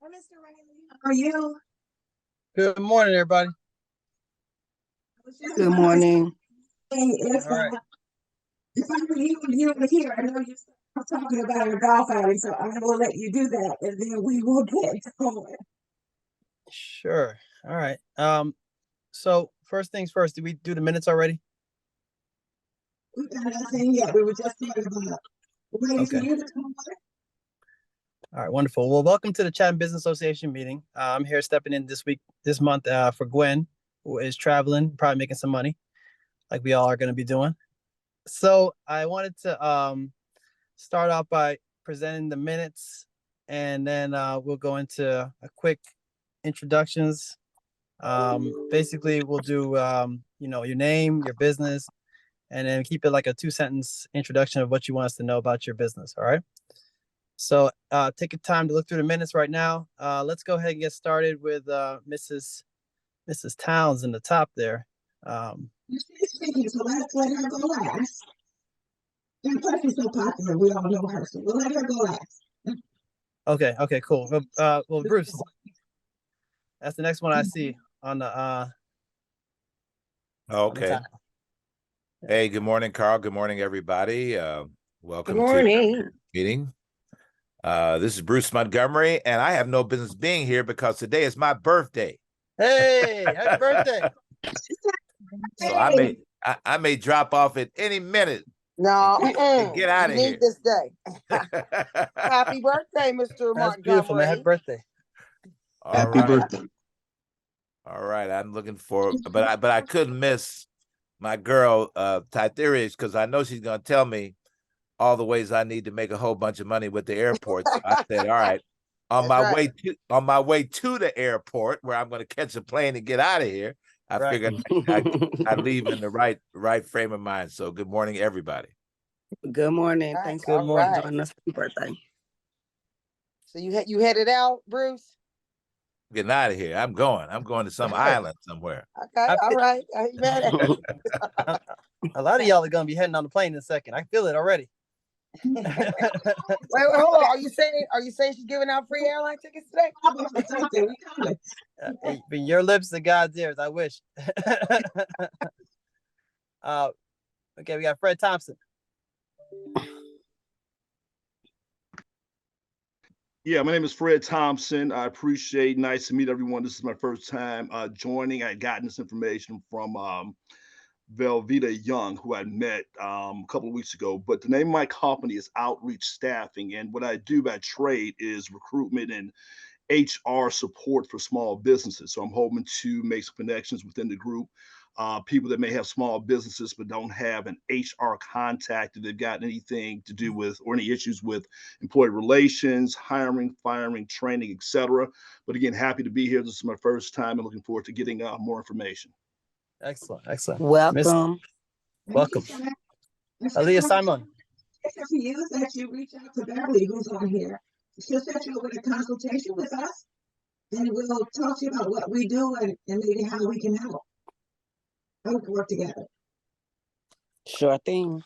Hi, Mr. Riley. How are you? Good morning, everybody. Good morning. If, All right. if I were you were here. I know you started talking about your golf outing, so I will let you do that, and then we will get going. Sure. All right. So first things first, did we do the minutes already? We've done nothing yet. We were just talking about waiting for Okay. you to come on. All right, wonderful. Well, welcome to the Chatham Business Association meeting. I'm here stepping in this month for Gwen, who is traveling, probably making some money, like we all are going to be doing. So I wanted to start off by presenting the minutes, and then we'll go into a quick introductions. Basically, we'll do your name, your business, and then keep it like a 2-sentence introduction of what you want us to know about your business. All right. So take your time to look through the minutes right now. Let's go ahead and get started with Mrs. Towns in the top there. She's speaking, so let's let her go last. And plus, she's so popular, we all know her, so we'll let her go last. Okay, cool. Well, Bruce, that's the next one I see on the Okay. Hey, good morning, Carl. Good morning, everybody. Welcome Good morning. to the meeting. This is Bruce Montgomery, and I have no business being here because today is my birthday. Hey, happy birthday. So I may drop off at any minute. No, and get out of you here. need this day. Happy birthday, Mr. That's beautiful, man. Happy Montgomery. birthday. Happy birthday. All right, I'm looking for, but I couldn't miss my girl Tytheria, because I know she's gonna tell me all the ways I need to make a whole bunch of money with the airport. So I said, all right, on my way to the airport where I'm gonna catch a plane and get out of here. I figured I leave in the right frame of mind. So good morning, everybody. Good morning. Right. Thanks Good for morning. joining us for birthday. So you headed out, Bruce? Getting out of here. I'm going to some island somewhere. Okay, all right. I ain't mad at you. A lot of y'all are gonna be heading on the plane in a second. I feel it already. Wait, hold on. Are you saying she's giving out free airline tickets today? From your lips to God's ears, I wish. Okay, we got Fred Thompson. Yeah, my name is Fred Thompson. I appreciate. Nice to meet everyone. This is my first time joining. I had gotten this information from Velveeta Young, who I met a couple of weeks ago. But the name of my company is Outreach Staffing, and what I do by trade is recruitment and HR support for small businesses. So I'm hoping to make some connections within the group. People that may have small businesses but don't have an HR contact, if they've got anything to do with or any issues with employee relations, hiring, firing, training, etc. But again, happy to be here. This is my first time and looking forward to getting more information. Excellent. Welcome. Welcome. Aaliyah Simon. It's for you that you reach out to Beverly, who's on here. She'll set you up with a consultation with us, and we'll talk to you about what we do and maybe how we can help. We can work together. Sure thing.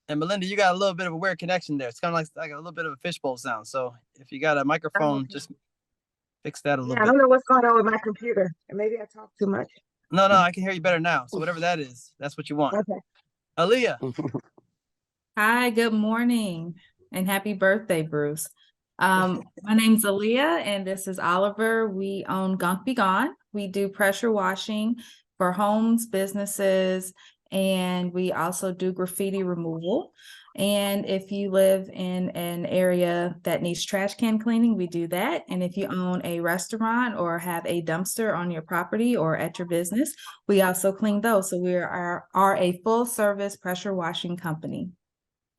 And Melinda, you got a little bit of a weird connection there. It's kind of like a little bit of a fishbowl sound. So if you got a microphone, just fix that a little bit. I don't know what's going on with my computer. And maybe I talk too much. No, I can hear you better now. So whatever that is, that's what you want. Okay. Aaliyah. Hi, good morning, and happy birthday, Bruce. My name's Aaliyah, and this is Oliver. We own Gunk Be Gone. We do pressure washing for homes, businesses, and we also do graffiti removal. And if you live in an area that needs trash can cleaning, we do that. And if you own a restaurant or have a dumpster on your property or at your business, we also clean those. So we are a full service pressure washing company.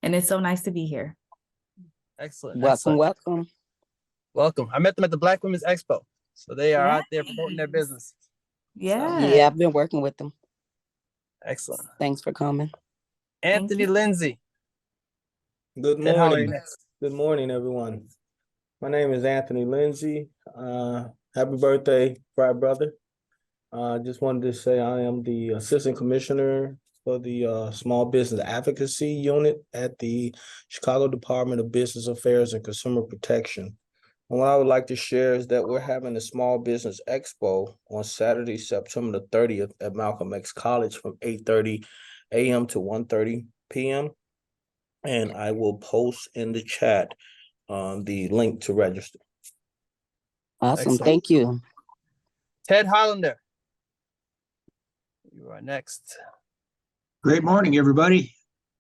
And it's so nice to be here. Excellent. Welcome. I met them at the Black Women's Expo. So they are out there promoting their business. Yeah. Yeah, I've been working with them. Excellent. Thanks for coming. Anthony Lindsay. Good And how are you morning. next? Good morning, everyone. My name is Anthony Lindsay. Happy birthday, Fry Brother. Just wanted to say I am the Assistant Commissioner for the Small Business Advocacy Unit at the Chicago Department of Business Affairs and Consumer Protection. And what I would like to share is that we're having a small business expo on Saturday, September the 30th at Malcolm X College from 8:30 a.m. to 1:30 p.m. And I will post in the chat the link to register. Awesome. Excellent. Thank you. Ted Hollander, you are next. Great morning, everybody.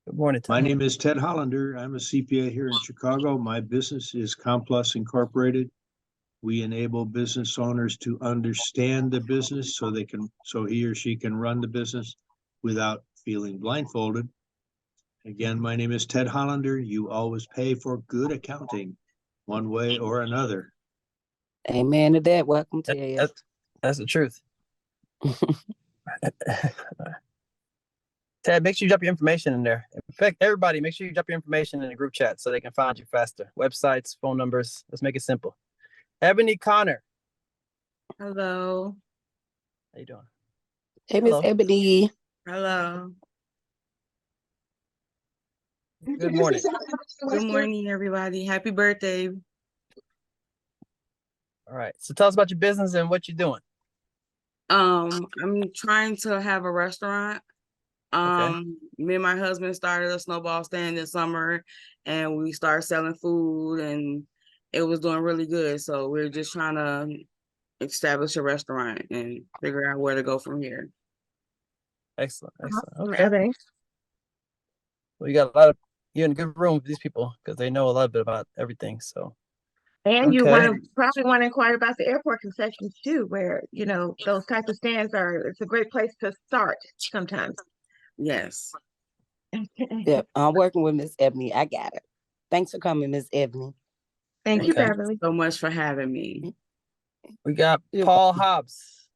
Good morning, Ted. My name is Ted Hollander. I'm a CPA here in Chicago. My business is Complus Incorporated. We enable business owners to understand the business so he or she can run the business without feeling blindfolded. Again, my name is Ted Hollander. You always pay for good accounting, one way or another. Amen to that. Welcome, Ted. That's the truth. Ted, make sure you drop your information in there. In fact, everybody, make sure you drop your information in the group chat so they can find you faster. Websites, phone numbers. Let's make it simple. Ebony Connor. Hello. How you doing? Hey, Miss Ebony. Hello. Good morning. Good morning, everybody. Happy birthday. All right. So tell us about your business and what you're doing. I'm trying to have a restaurant. Me and my husband started a snowball stand this summer, and we started selling food, and it was doing really good. So we're just trying to establish a restaurant and figure out where to go from here. Excellent. Okay. Well, you're in a good room with these people because they know a little bit about everything. So. And you probably want to inquire about the airport concessions too, where, those type of stands it's a great place to start sometimes. Yes. Yep, I'm working with Miss Ebony. I got it. Thanks for coming, Miss Ebony. Thank you, Beverly. So much for having me. We got Paul Hobbs.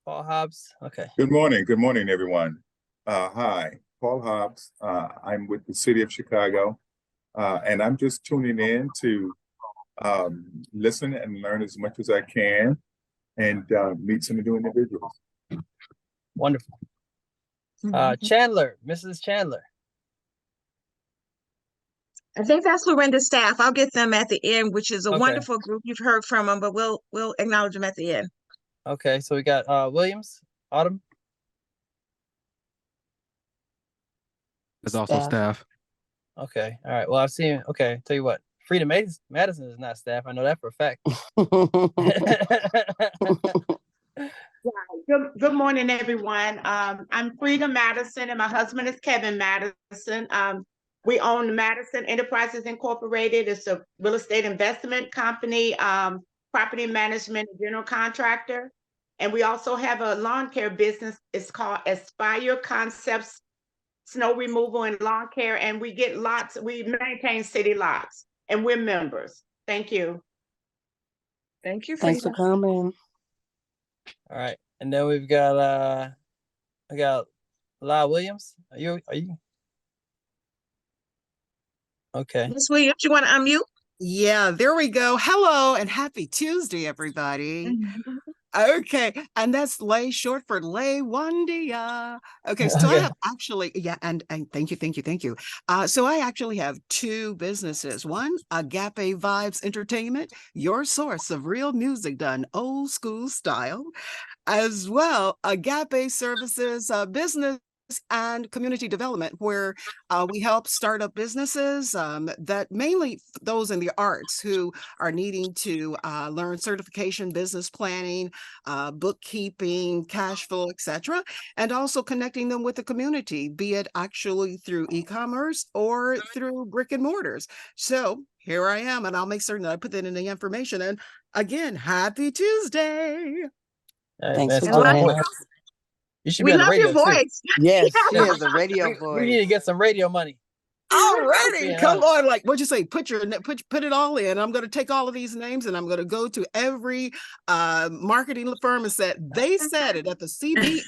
Paul Hobbs. Okay. Good morning, everyone. Hi, Paul Hobbs. I'm with the City of Chicago, and I'm just tuning in to listen and learn as much as I can and meet some new individuals. Wonderful. Chandler, Mrs. Chandler. I think that's Lorenda's staff. I'll get them at the end, which is a wonderful group. You've heard from them, but we'll acknowledge them at the end. Okay, so we got Williams, Autumn. There's also staff. Okay, all right. Well, I've seen. Okay, tell you what, Frida Madison is not staff. I know that for a fact. Good morning, everyone. I'm Frida Madison, and my husband is Kevin Madison. We own Madison Enterprises Incorporated. It's a real estate investment company, property management, general contractor. And we also have a lawn care business. It's called Aspire Concepts Snow Removal and Lawn Care. And we get lots, we maintain city lots, and we're members. Thank you. Thank you. Thanks for coming. All right. And then we've got I got La Williams. Are you okay? Miss Williams, you want to unmute? Yeah, there we go. Hello and happy Tuesday, everybody. Okay, and that's Lay, short for Lay Wandia. Okay, so I have actually, and thank you. So I actually have two businesses. One, Agape Vibes Entertainment, your source of real music done old school style, as well Agape Services, business and community development, where we help startup businesses that mainly those in the arts who are needing to learn certification, business planning, bookkeeping, cash flow, etc., and also connecting them with the community, be it actually through e-commerce or through brick and mortars. So here I am, and I'll make certain that I put that in the information. And again, happy Tuesday. Thanks for joining us. You should be on the radio, your voice. Too. Yes, she has a radio voice. We need to get some radio money. Already, come on! Like, what'd you say? Put it all in. I'm going to take all of these names and I'm going to go to every marketing firm and said they said it at the CBA.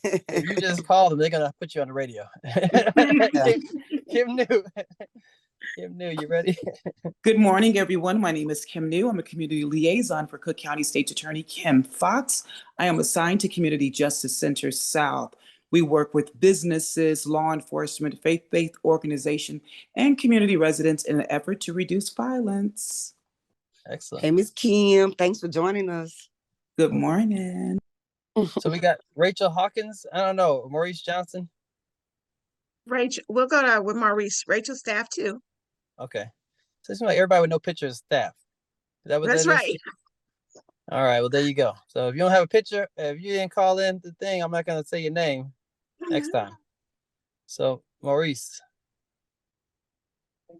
If you just call them, they're gonna put you on the radio. Kim New. Kim New, you ready? Good morning, everyone. My name is Kim New. I'm a community liaison for Cook County State's Attorney Kim Fox. I am assigned to Community Justice Center South. We work with businesses, law enforcement, faith-based organization, and community residents in an effort to reduce violence. Excellent. Hey, Miss Kim, thanks for joining us. Good morning. So we got Rachel Hawkins. I don't know, Maurice Johnson. Rachel, we'll go with Maurice. Rachel staff too. Okay. So it seems like everybody with no picture of staff. Is that what That's that is? right. All right. Well, there you go. So if you don't have a picture, if you didn't call in the thing, I'm not going to say your name next time. So Maurice. All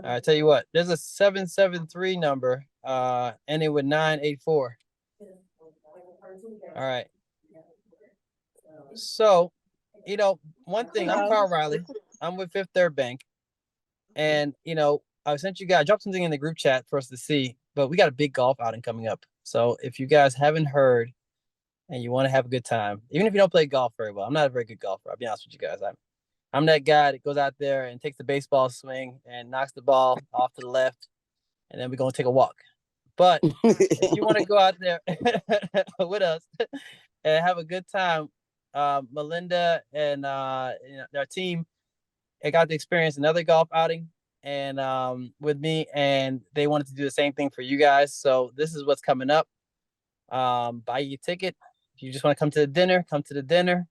right. Tell you what, there's a 773 number ending with 984. All right. So, you know, one thing, I'm Carl Riley. I'm with Fifth Third Bank. And, you know, I sent you guys, dropped something in the group chat for us to see, but we got a big golf outing coming up. So if you guys haven't heard and you want to have a good time, even if you don't play golf very well, I'm not a very good golfer. I'll be honest with you guys. I'm that guy that goes out there and takes the baseball swing and knocks the ball off to the left, and then we're going to take a walk. But if you want to go out there with us and have a good time, Melinda and their team, I got to experience another golf outing and with me, and they wanted to do the same thing for you guys. So this is what's coming up. Buy your ticket. If you just want to come to the dinner, come to the dinner.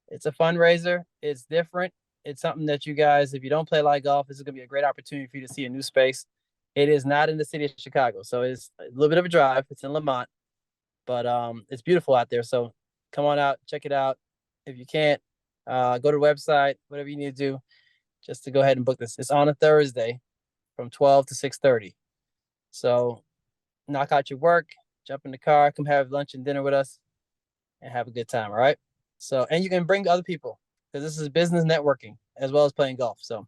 It's a fundraiser. It's different. It's something that you guys, if you don't play a lot of golf, this is going to be a great opportunity for you to see a new space. It is not in the city of Chicago, so it's a little bit of a drive. It's in Lamont, but it's beautiful out there. So come on out, check it out. If you can't, go to the website, whatever you need to do, just to go ahead and book this. It's on a Thursday from 12 to 6:30. So knock out your work, jump in the car, come have lunch and dinner with us, and have a good time. All right. So, and you can bring other people because this is business networking as well as playing golf. So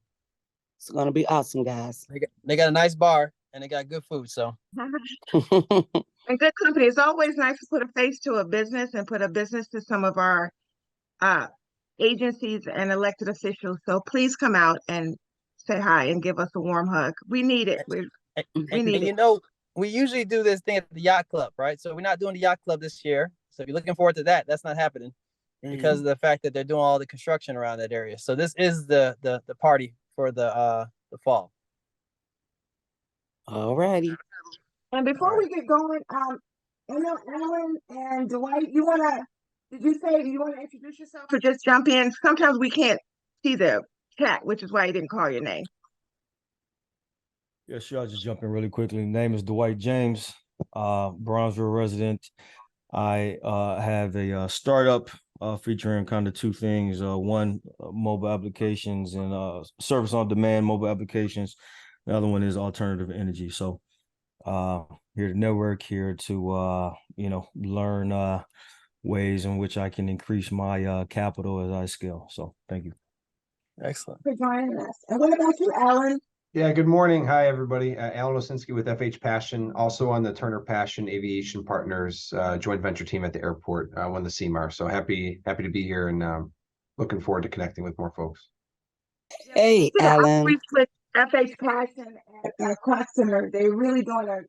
it's gonna be awesome, guys. They got a nice bar and they got good food. So And good company. It's always nice to put a face to a business and put a business to some of our agencies and elected officials. So please come out and say hi and give us a warm hug. We need it. We need it. You know, we usually do this thing at the yacht club, right? So we're not doing the yacht club this year. So if you're looking forward to that, that's not happening because of the fact that they're doing all the construction around that area. So this is the party for the fall. All righty. And before we get going, I know Alan and Dwight, did you say you want to introduce yourself or just jump in? Sometimes we can't see the chat, which is why I didn't call your name. Yeah, sure. I'll just jump in really quickly. Name is Dwight James, Brownsville resident. I have a startup featuring kind of two things. One, mobile applications and service on demand mobile applications. The other one is alternative energy. So here to network, here to learn ways in which I can increase my capital as I scale. So thank you. Excellent. For joining us. And what about you, Alan? Yeah, good morning. Hi, everybody. Alan Osinski with FH Passion, also on the Turner Passion Aviation Partners joint venture team at the airport, won the CMAR. So happy to be here and looking forward to connecting with more folks. Hey, Alan. With FH Passion and customer, they're really doing a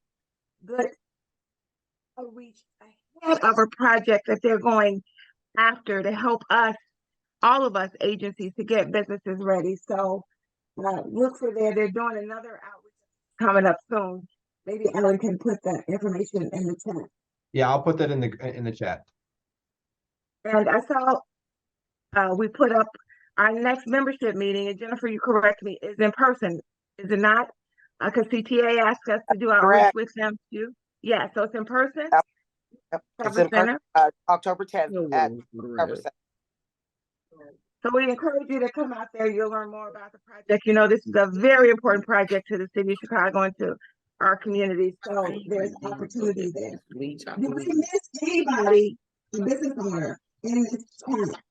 good outreach ahead of a project that they're going after to help us, all of us agencies, to get businesses ready. So look for there. They're doing another outreach coming up soon. Maybe Ellen can put that information in the chat. Yeah, I'll put that in the chat. And I saw we put up our next membership meeting, and Jennifer, you correct me, is in person, is it not? Because CTA asked us to do outreach with them too. Yeah, so it's in person. Yep. It's in person, October 10th at Harbour Center. So we encourage you to come out there. You'll learn more about the project. You know, this is a very important project to the city of Chicago and to our community. So there's opportunity there. Did we miss anybody, a business owner, in this chat?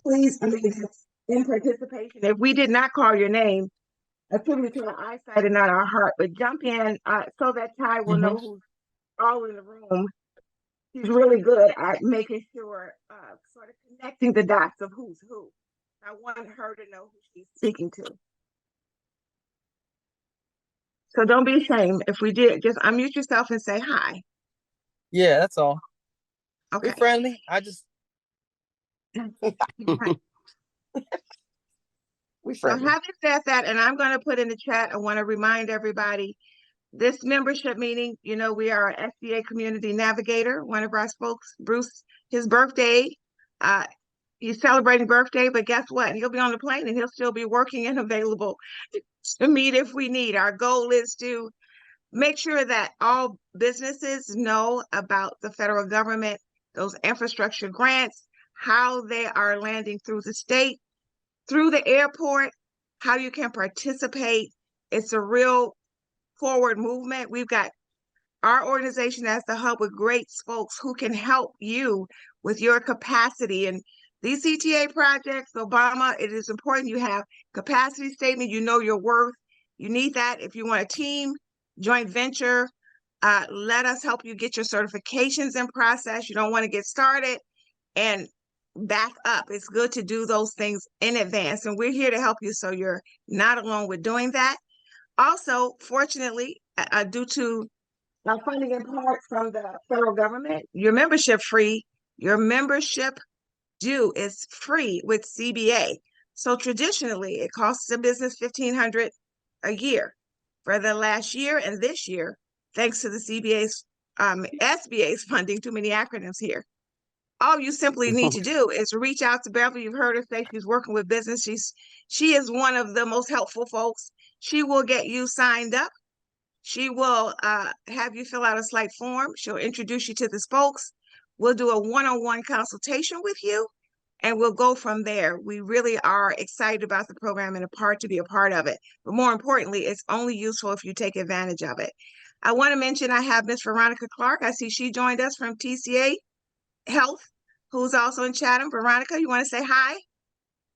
Please, it's in participation. If we did not call your name, attribute to our eyesight and not our heart, but jump in so that Ty will know who's all in the room. She's really good at making sure, sort of connecting the dots of who's who. I want her to know who she's speaking to. So don't be ashamed. If we did, just unmute yourself and say hi. Yeah, that's all. Okay. We're friendly. I just So having said that, and I'm going to put in the chat, I want to remind everybody, this membership meeting, you know, we are a SBA community navigator. One of our spokes, Bruce, his birthday, he's celebrating birthday, but guess what? He'll be on the plane and he'll still be working and available to meet if we need. Our goal is to make sure that all businesses know about the federal government, those infrastructure grants, how they are landing through the state, through the airport, how you can participate. It's a real forward movement. We've got our organization as the hub with great folks who can help you with your capacity. And these CTA projects, Obama, it is important you have capacity statement, you know your worth. You need that if you want a team, joint venture. Let us help you get your certifications in process. You don't want to get started and back up. It's good to do those things in advance. And we're here to help you so you're not alone with doing that. Also, fortunately, due to funding in part from the federal government, your membership due is free with CBA. So traditionally, it costs a business $1,500 a year. For the last year and this year, thanks to the CBA's SBA's funding, too many acronyms here. All you simply need to do is reach out to Beverly. You've heard her say she's working with business. She is one of the most helpful folks. She will get you signed up. She will have you fill out a slight form. She'll introduce you to the spokes. We'll do a one-on-one consultation with you, and we'll go from there. We really are excited about the program and to be a part of it. But more importantly, it's only useful if you take advantage of it. I want to mention I have Miss Veronica Clark. I see she joined us from TCA Health, who's also in Chatham. Veronica, you want to say hi?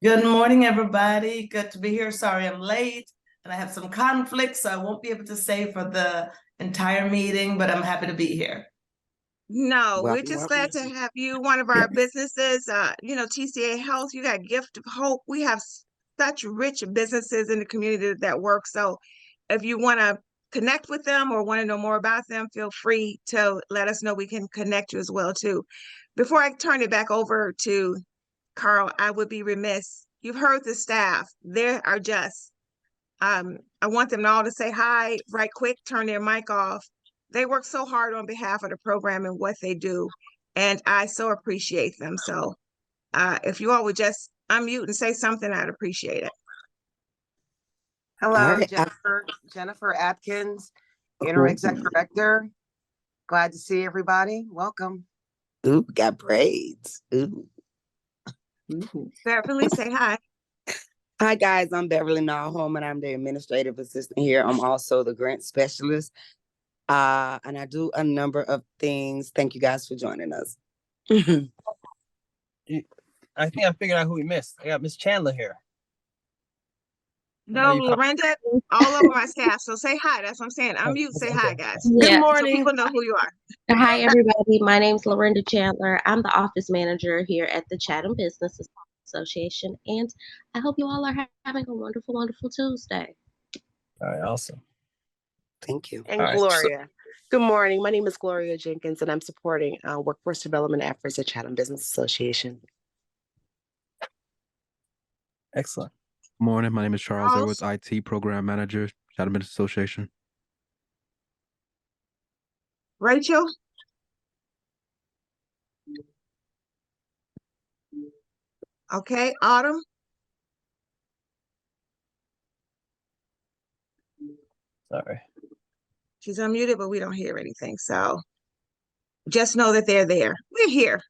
Good morning, everybody. Good to be here. Sorry I'm late and I have some conflicts, so I won't be able to stay for the entire meeting, but I'm happy to be here. No, we're just glad to have you. One of our businesses, you know, TCA Health, you got Gift of Hope. We have such rich businesses in the community that work. So if you want to connect with them or want to know more about them, feel free to let us know. We can connect you as well, too. Before I turn it back over to Carl, I would be remiss. You've heard the staff. They are just, I want them all to say hi right quick, turn their mic off. They work so hard on behalf of the program and what they do, and I so appreciate them. So if you all would just unmute and say something, I'd appreciate it. Hello, Jennifer Atkins, Interim Executive Director. Glad to see everybody. Welcome. Ooh, got braids. Ooh. Beverly, say hi. Hi guys, I'm Beverly Nallholm and I'm the administrative assistant here. I'm also the grant specialist. And I do a number of things. Thank you guys for joining us. I think I figured out who we missed. I got Miss Chandler here. No, Lorinda, all over my staff. So say hi. That's what I'm saying. Unmute, say hi, guys. Yeah. Good morning. So people know who you are. Hi, everybody. My name's Lorinda Chandler. I'm the office manager here at the Chatham Business Association, and I hope you all are having a wonderful, wonderful Tuesday. All right, awesome. Thank you. And Gloria. Good morning. My name is Gloria Jenkins, and I'm supporting workforce development efforts at Chatham Business Association. Excellent. Morning. My name is Charles Edwards, IT Program Manager, Chatham Business Association. Rachel? Okay, Autumn? Sorry. She's unmuted, but we don't hear anything. So just know that they're there. We're here.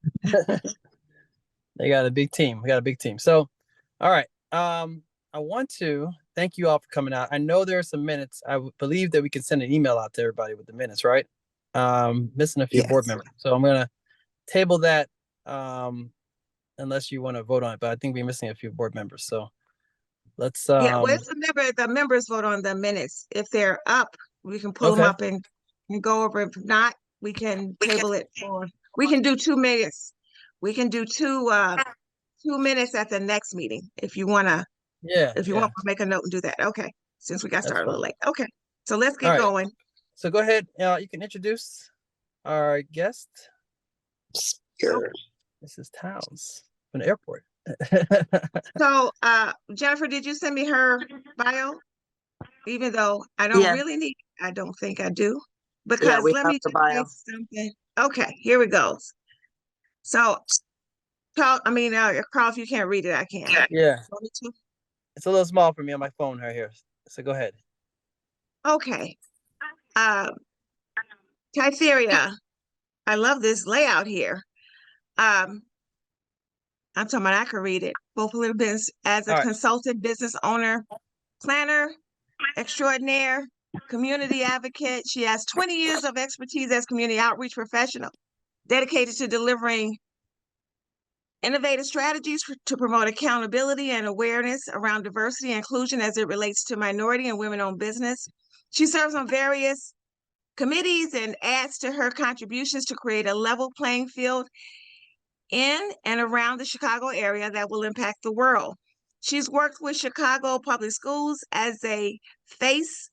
They got a big team. We got a big team. So, all right. I want to thank you all for coming out. I know there are some minutes. I believe that we can send an email out to everybody with the minutes, right? Missing a few board members. So I'm going to table that unless you want to vote on it. But I think we're missing a few board members. So let's. Yeah, well, if the members vote on the minutes. If they're up, we can pull them up and go over. If not, we can table it for. We can do 2 minutes. We can do 2 minutes at the next meeting if you want to. Yeah. If you want to make a note and do that. Okay. Since we got started a little late. Okay. So let's get going. So go ahead. You can introduce our guest. Sure. Mrs. Towns. from the airport. So, Jennifer, did you send me her bio? Even though I don't Yeah. really need, I don't think I do. Yeah, Because we let have me the just say bio. something. Okay, here we go. So, Carl, Carl, if you can't read it, I can. Yeah. Want me to? It's a little small for me on my phone right here. So go ahead. Okay. Kytheria. I love this layout here. I'm talking about I can read it. Both a little bit as a All right. consultant, business owner, planner, extraordinaire, community advocate. She has 20 years of expertise as community outreach professional, dedicated to delivering innovative strategies to promote accountability and awareness around diversity and inclusion as it relates to minority and women-owned business. She serves on various committees and adds to her contributions to create a level playing field in and around the Chicago area that will impact the world. She's worked with Chicago Public Schools as a FACE,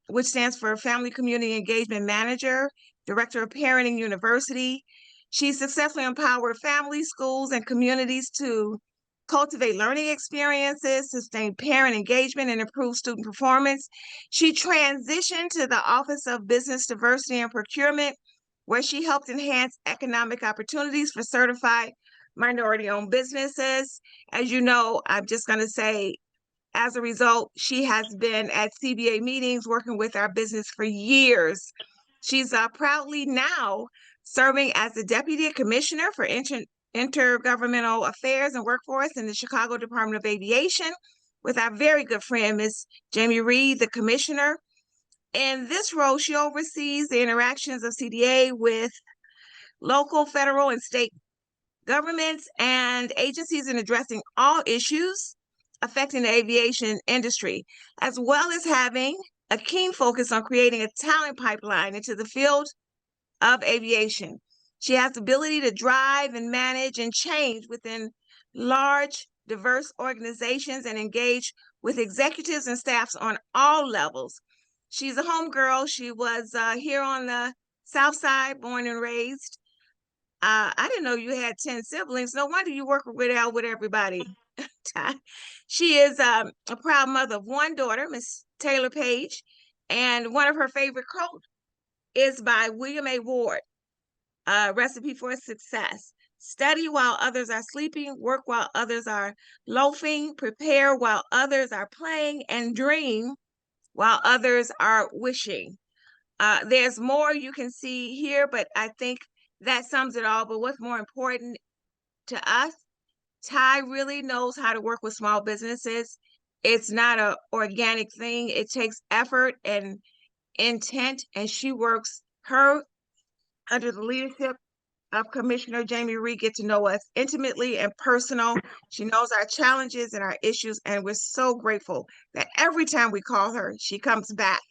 which stands for Family Community Engagement Manager, Director of Parenting University. She's successfully empowered families, schools, and communities to cultivate learning experiences, sustain parent engagement, and improve student performance. She transitioned to the Office of Business Diversity and Procurement, where she helped enhance economic opportunities for certified minority-owned businesses. As you know, I'm just going to say, as a result, she has been at CBA meetings working with our business for years. She's proudly now serving as the Deputy Commissioner for Intergovernmental Affairs and Workforce in the Chicago Department of Aviation with our very good friend, Ms. Jamie Reed, the Commissioner. In this role, she oversees the interactions of CDA with local, federal, and state governments and agencies in addressing all issues affecting the aviation industry, as well as having a keen focus on creating a talent pipeline into the field of aviation. She has the ability to drive and manage and change within large, diverse organizations and engage with executives and staffs on all levels. She's a homegirl. She was here on the South Side, born and raised. I didn't know you had 10 siblings. No wonder you work with everybody. She is a proud mother of one daughter, Miss Taylor Page, and one of her favorite quotes is by William A. Ward, Recipe for Success. Study while others are sleeping, work while others are loafing, prepare while others are playing, and dream while others are wishing. There's more you can see here, but I think that sums it all. But what's more important to us, Ty really knows how to work with small businesses. It's not an organic thing. It takes effort and intent, and she works her under the leadership of Commissioner Jamie Reed, get to know us intimately and personal. She knows our challenges and our issues, and we're so grateful that every time we call her, she comes back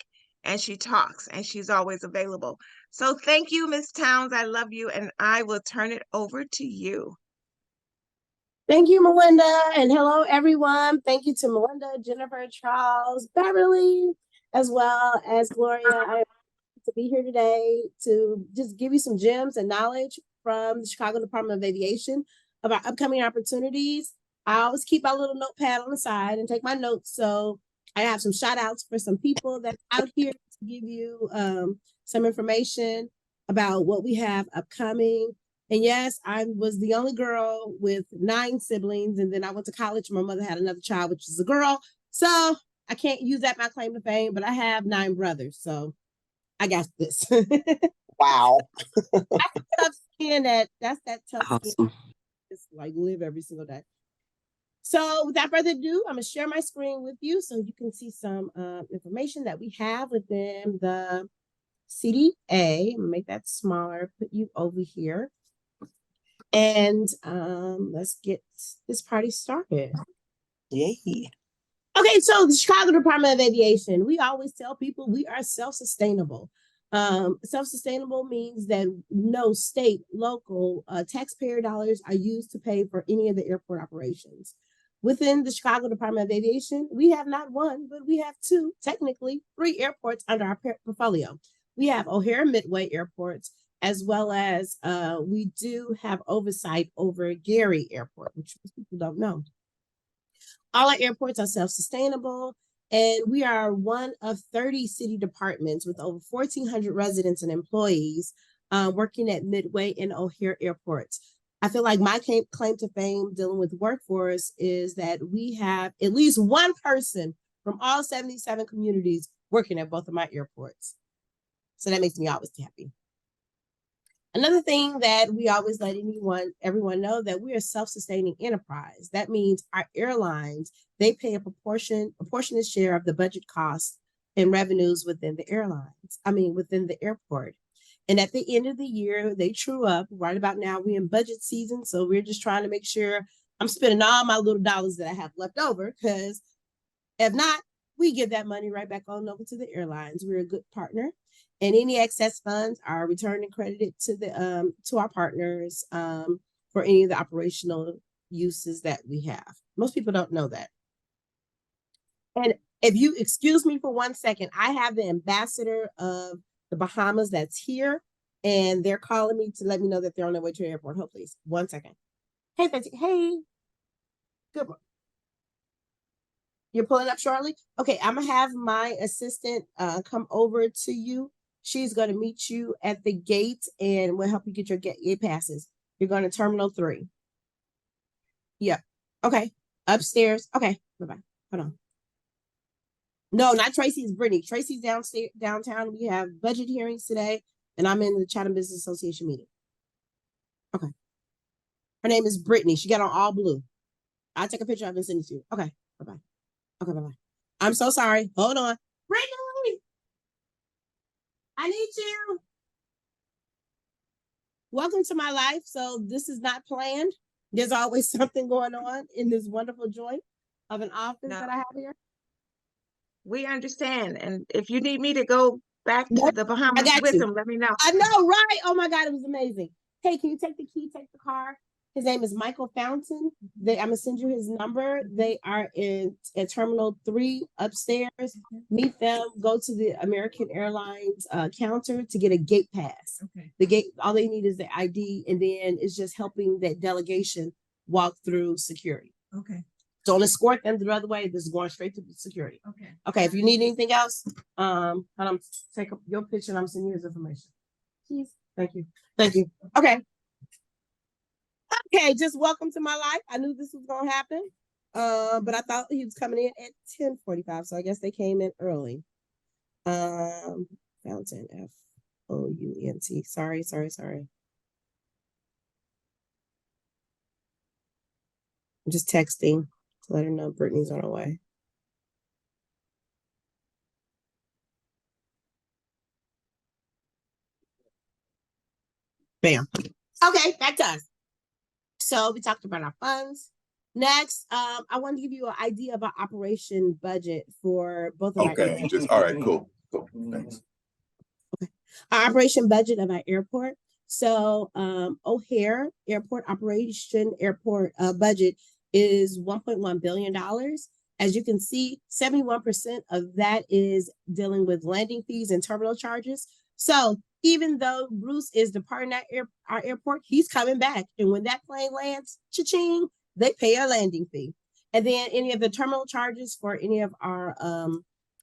and she talks, and she's always available. So thank you, Ms. Towns. I love you, and I will turn it over to you. Thank you, Melinda, and hello, everyone. Thank you to Melinda, Jennifer, Charles, Beverly, as well as Gloria. I am to be here today to just give you some gems and knowledge from the Chicago Department of Aviation of our upcoming opportunities. I always keep my little notepad on the side and take my notes. So I have some shout outs for some people that's out here to give you some information about what we have upcoming. And yes, I was the only girl with 9 siblings. And then I went to college. My mother had another child, which is a girl. So I can't use that my claim to fame, but I have 9 brothers. So I got this. Wow. That's tough skin. That's that tough Awesome. skin. Just like live every single day. So without further ado, I'm gonna share my screen with you so you can see some information that we have within the CDA. I'm gonna make that smaller, put you over here. And let's get this party started. Yay. Okay, so the Chicago Department of Aviation, we always tell people we are self-sustainable. Self-sustainable means that no state, local, taxpayer dollars are used to pay for any of the airport operations. Within the Chicago Department of Aviation, we have not 1, but we have 2, technically 3 airports under our portfolio. We have O'Hare Midway airports as well as we do have oversight over Gary Airport, which most people don't know. All our airports are self-sustainable, and we are one of 30 city departments with over 1,400 residents and employees working at Midway and O'Hare airports. I feel like my claim to fame dealing with workforce is that we have at least one person from all 77 communities working at both of my airports. So that makes me always happy. Another thing that we always let everyone know that we are a self-sustaining enterprise. That means our airlines, they pay a proportionate share of the budget costs and revenues within the within the airport. And at the end of the year, they true up. Right about now, we're in budget season. So we're just trying to make sure I'm spending all my little dollars that I have left over, because if not, we give that money right back on over to the airlines. We're a good partner. And any excess funds are returned and credited to our partners for any of the operational uses that we have. Most people don't know that. And if you excuse me for 1 second, I have the ambassador of the Bahamas that's here, and they're calling me to let me know that they're on their way to the airport. Hold please, 1 second. Hey, Betsy. Hey. Good morning. You're pulling up shortly? Okay, I'm gonna have my assistant come over to you. She's gonna meet you at the gate and we'll help you get your gate passes. You're going to Terminal 3. Yeah. Okay. Upstairs. Okay. Bye-bye. Hold on. No, not Tracy's, Brittany. Tracy's downtown. We have budget hearings today, and I'm in the Chatham Business Association meeting. Okay. Her name is Brittany. She got on all blue. I'll take a picture of it and send it to you. Okay. Bye-bye. Okay, bye-bye. I'm so sorry. Hold on. Brittany! I need you. Welcome to my life. So this is not planned. There's always something going on in this wonderful joint of an office that I have here. We understand. And if you need me to go back to the Bahamas with him, let me know. I know, right? Oh my God, it was amazing. Hey, can you take the key, take the car? His name is Michael Fountain. I'm gonna send you his number. They are at Terminal 3 upstairs. Meet them, go to the American Airlines counter to get a gate pass. Okay. The gate, all they need is the ID, and then it's just helping that delegation walk through security. Okay. Don't escort them the other way. This is going straight to the security. Okay. Okay. If you need anything else, take your picture and I'm sending you his information. Please. Thank you. Thank you. Okay. Okay. Just welcome to my life. I knew this was gonna happen, but I thought he was coming in at 10:45, so I guess they came in early. Fountain, F-O-U-N-T. Sorry. I'm just texting to let her know Brittany's on her way. Bam. Okay, back to us. So we talked about our funds. Next, I want to give you an idea about operation budget for both of our airports. All right, cool. Thanks. Okay. Our operation budget of our airport. So O'Hare Airport budget is $1.1 billion. As you can see, 71% of that is dealing with landing fees and terminal charges. So even though Bruce is departing our airport, he's coming back. And when that plane lands, cha-ching, they pay a landing fee. And then any of the terminal charges for any of our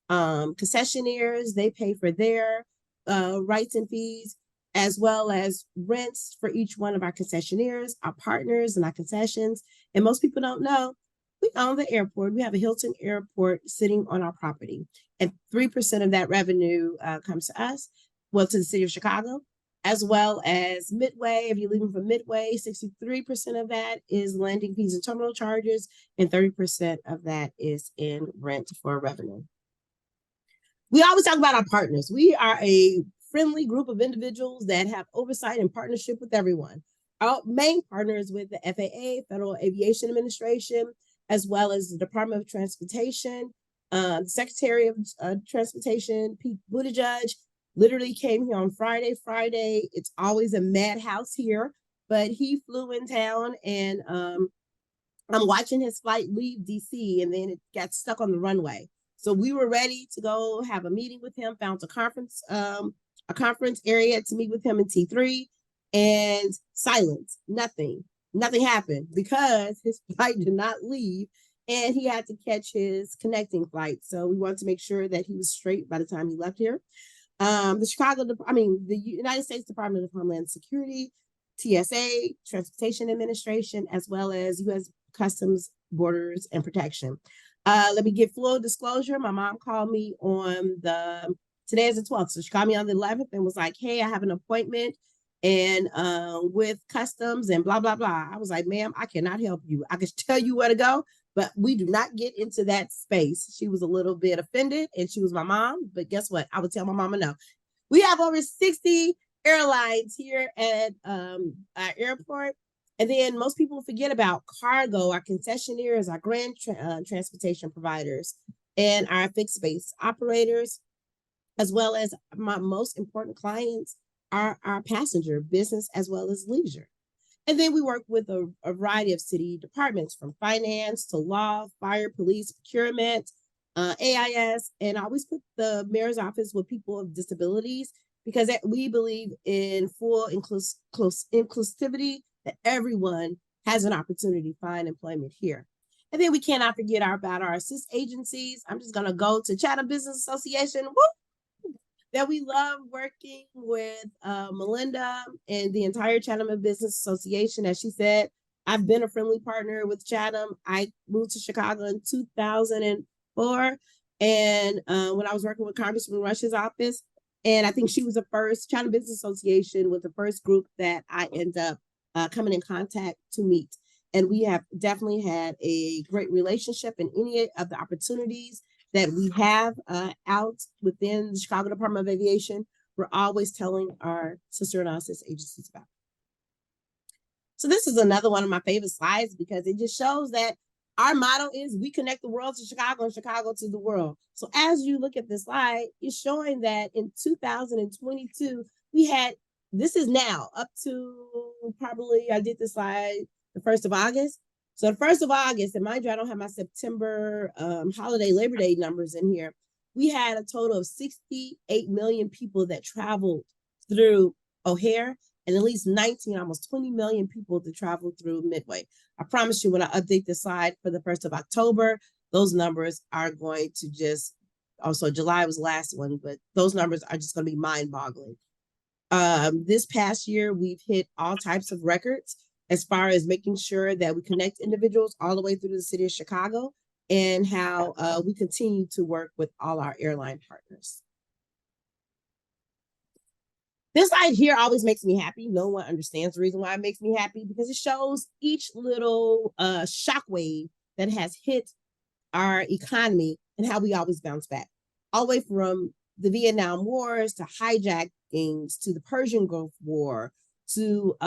concessionaires, they pay for their rights and fees, as well as rents for each one of our concessionaires, our partners, and our concessions. And most people don't know, we own the airport. We have a Hilton Airport sitting on our property, and 3% of that revenue comes to us, well, to the city of Chicago, as well as Midway. If you're leaving from Midway, 63% of that is landing fees and terminal charges, and 30% of that is in rent for revenue. We always talk about our partners. We are a friendly group of individuals that have oversight and partnership with everyone. Our main partners with the FAA, Federal Aviation Administration, as well as the Department of Transportation. The Secretary of Transportation, Pete Buttigieg, literally came here on Friday. It's always a madhouse here, but he flew in town, and I'm watching his flight leave DC, and then it got stuck on the runway. So we were ready to go have a meeting with him, found a conference a conference area to meet with him in T3, and silence, nothing happened because his flight did not leave and he had to catch his connecting flight. So we wanted to make sure that he was straight by the time he left here. The United States Department of Homeland Security, TSA, Transportation Administration, as well as U.S. Customs, Borders, and Protection. Let me give full disclosure. My mom called me today is the 12th. So she called me on the 11th and was like, hey, I have an appointment and with customs and blah, blah, blah. I was like, ma'am, I cannot help you. I can tell you where to go, but we do not get into that space. She was a little bit offended and she was my mom, but guess what? I would tell my mama no. We have over 60 airlines here at our airport. And then most people forget about cargo, our concessionaires, our grand transportation providers, and our fixed base operators, as well as my most important clients are our passenger business as well as leisure. And then we work with a variety of city departments from finance to law, fire, police, procurement, AIS, and I always put the mayor's office with people with disabilities because we believe in full inclusivity, that everyone has an opportunity to find employment here. And then we cannot forget about our assist agencies. I'm just gonna go to Chatham Business Association, that we love working with Melinda and the entire Chatham Business Association. As she said, I've been a friendly partner with Chatham. I moved to Chicago in 2004. And when I was working with Congressman Rush's office, and I think she was the first, Chatham Business Association was the first group that I ended up coming in contact to meet. And we have definitely had a great relationship in any of the opportunities that we have out within the Chicago Department of Aviation. We're always telling our sister and assist agencies about. So this is another one of my favorite slides because it just shows that our motto is we connect the world to Chicago and Chicago to the world. So as you look at this slide, it's showing that in 2022, we had, this is now up to probably, I did this slide the 1st of August. So the 1st of August, and mind you, I don't have my September holiday Labor Day numbers in here. We had a total of 68 million people that traveled through O'Hare, and at least 19, almost 20 million people that traveled through Midway. I promise you when I update the slide for the 1st of October, those numbers are going to just, also July was the last one, but those numbers are just going to be mind-boggling. This past year, we've hit all types of records as far as making sure that we connect individuals all the way through the city of Chicago and how we continue to work with all our airline partners. This slide here always makes me happy. No one understands the reason why it makes me happy because it shows each little shockwave that has hit our economy and how we always bounce back. All the way from the Vietnam Wars to hijackings to the Persian Gulf War, to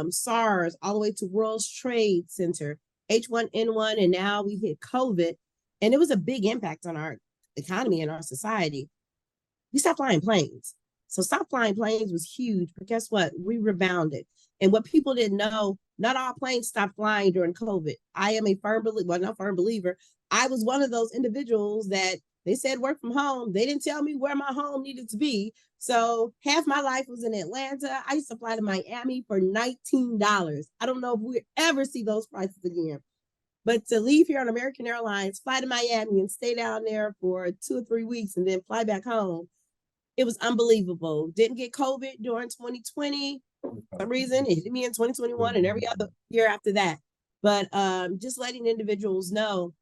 SARS, all the way to World Trade Center, H1N1, and now we hit COVID. And it was a big impact on our economy and our society. We stopped flying planes. So stop flying planes was huge, but guess what? We rebounded. And what people didn't know, not all planes stopped flying during COVID. I am a firm believer, well, not firm believer. I was one of those individuals that they said work from home. They didn't tell me where my home needed to be. So half my life was in Atlanta. I used to fly to Miami for $19. I don't know if we ever see those prices again. But to leave here on American Airlines, fly to Miami and stay down there for 2 or 3 weeks and then fly back home, it was unbelievable. Didn't get COVID during 2020 for some reason. It hit me in 2021 and every other year after that. But just letting individuals know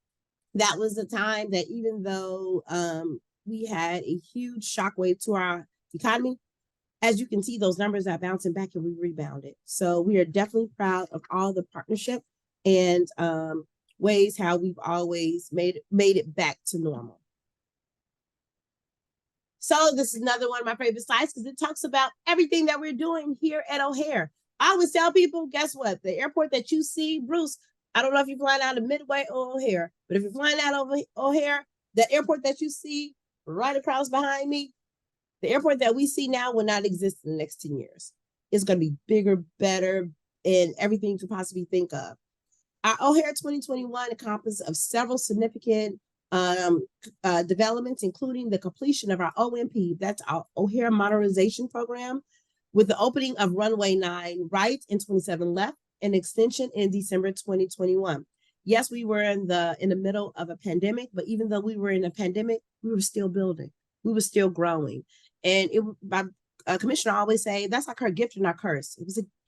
that was the time that even though we had a huge shockwave to our economy, as you can see, those numbers are bouncing back and we rebounded. So we are definitely proud of all the partnership and ways how we've always made it back to normal. So this is another one of my favorite slides because it talks about everything that we're doing here at O'Hare. I always tell people, guess what? The airport that you see, Bruce, I don't know if you're flying out of Midway or O'Hare, but if you're flying out of O'Hare, the airport that you see right across behind me, the airport that we see now will not exist in the next 10 years. It's going to be bigger, better, and everything you could possibly think of. Our O'Hare 2021 encompasses of several significant developments, including the completion of our OMP, that's our O'Hare Modernization Program, with the opening of runway 9 right and 27 left, and extension in December 2021. Yes, we were in the middle of a pandemic, but even though we were in a pandemic, we were still building, we were still growing. And my commissioner always say that's like our gift and our curse.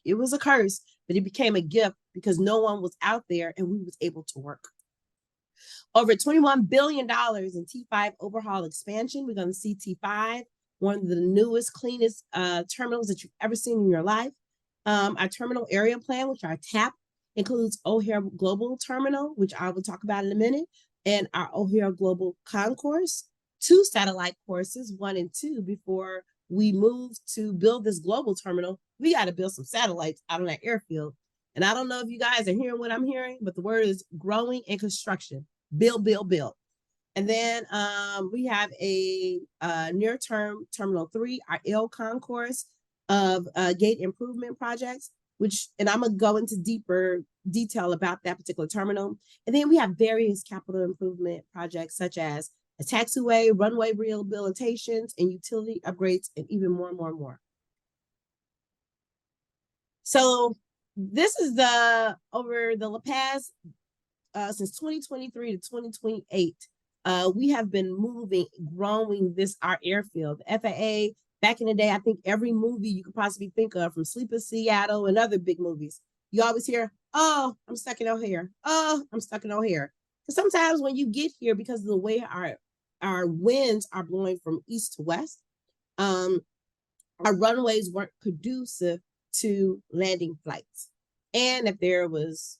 It was a curse, but it became a gift because no one was out there and we was able to work. Over $21 billion in T5 overhaul expansion. We're going to see T5, one of the newest, cleanest terminals that you've ever seen in your life. Our terminal area plan, which our TAP, includes O'Hare Global Terminal, which I will talk about in a minute, and our O'Hare Global Concourse, 2 satellite courses, 1 and 2, before we move to build this global terminal. We got to build some satellites out on that airfield. And I don't know if you guys are hearing what I'm hearing, but the word is growing and construction. Build, build, build. And then we have a near-term Terminal 3, our L concourse of gate improvement projects, and I'm going to go into deeper detail about that particular terminal. And then we have various capital improvement projects, such as a taxiway, runway rehabilitations, and utility upgrades, and even more and more and more. So this is over the past, since 2023 to 2028, we have been growing our airfield. The FAA, back in the day, I think every movie you could possibly think of, from Sleeper Seattle and other big movies, you always hear, "Oh, I'm stuck in O'Hare. Oh, I'm stuck in O'Hare." Because sometimes when you get here, because of the way our winds are blowing from east to west, our runways weren't conducive to landing flights. And if there was,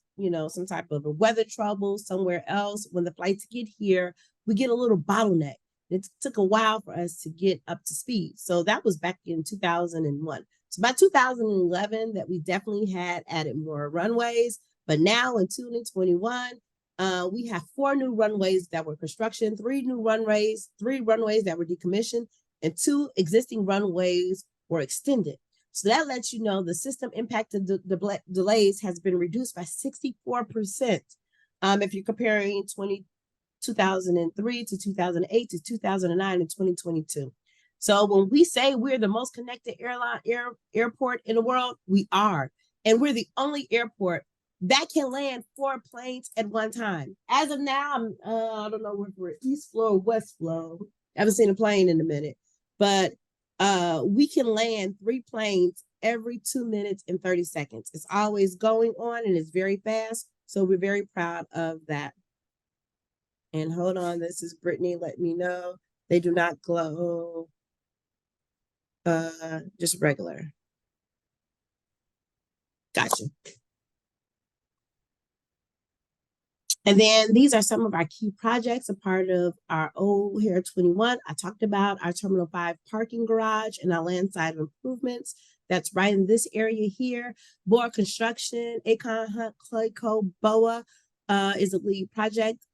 some type of a weather trouble somewhere else, when the flights get here, we get a little bottleneck. It took a while for us to get up to speed. So that was back in 2001. So by 2011, that we definitely had added more runways. But now in 2021, we have 4 new runways that were construction, 3 runways that were decommissioned, and 2 existing runways were extended. So that lets you know the system impacted delays has been reduced by 64%. If you're comparing 2003 to 2008 to 2009 and 2022. So when we say we're the most connected airport in the world, we are. And we're the only airport that can land 4 planes at one time. As of now, I don't know if we're East Flow or West Flow. I haven't seen a plane in a minute, but we can land 3 planes every 2 minutes and 30 seconds. It's always going on and it's very fast. So we're very proud of that. And hold on, this is Brittany. Let me know. They do not glow. Just regular. Gotcha. And then these are some of our key projects, a part of our O'Hare 21. I talked about our Terminal 5 parking garage and our landside improvements. That's right in this area here. Boa Construction, Akon Hunt, Clayco, Boa is the lead project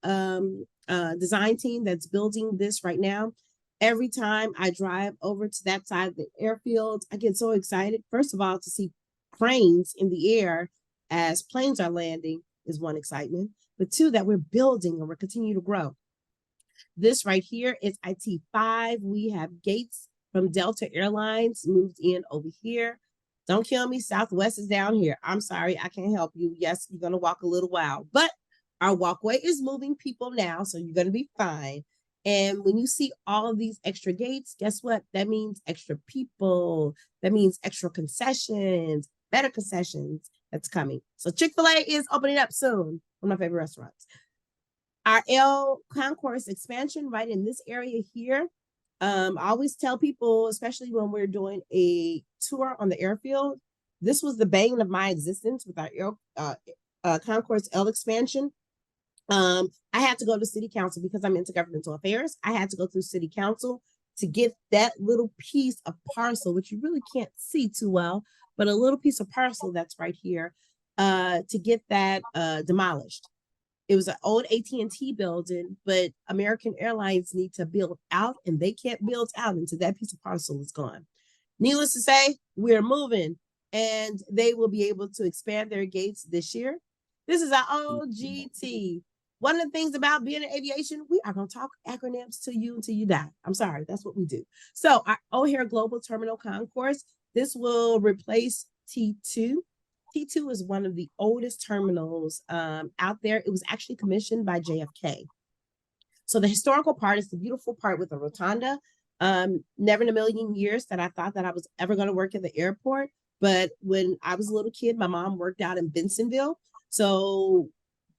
design team that's building this right now. Every time I drive over to that side of the airfield, I get so excited. First of all, to see cranes in the air as planes are landing is one excitement. But 2, that we're building and we're continuing to grow. This right here is IT5. We have gates from Delta Airlines moved in over here. Don't kill me, Southwest is down here. I'm sorry, I can't help you. Yes, you're gonna walk a little while, but our walkway is moving people now, so you're gonna be fine. And when you see all of these extra gates, guess what? That means extra people. That means extra concessions, better concessions that's coming. So Chick-fil-A is opening up soon. One of my favorite restaurants. Our L concourse expansion right in this area here. I always tell people, especially when we're doing a tour on the airfield, this was the bane of my existence with our concourse L expansion. I had to go to city council because I'm intergovernmental affairs. I had to go through city council to get that little piece of parcel, which you really can't see too well, but a little piece of parcel that's right here, to get that demolished. It was an old AT&T building, but American Airlines need to build out, and they can't build out until that piece of parcel is gone. Needless to say, we're moving, and they will be able to expand their gates this year. This is our OGT one of the things about being in aviation, we are going to talk acronyms to you until you die. I'm sorry, that's what we do. So our O'Hare Global Terminal Concourse, this will replace T2. T2 is one of the oldest terminals out there. It was actually commissioned by JFK. So the historical part is the beautiful part with the rotunda. Never in a million years that I thought that I was ever going to work at the airport. But when I was a little kid, my mom worked out in Bensonville. So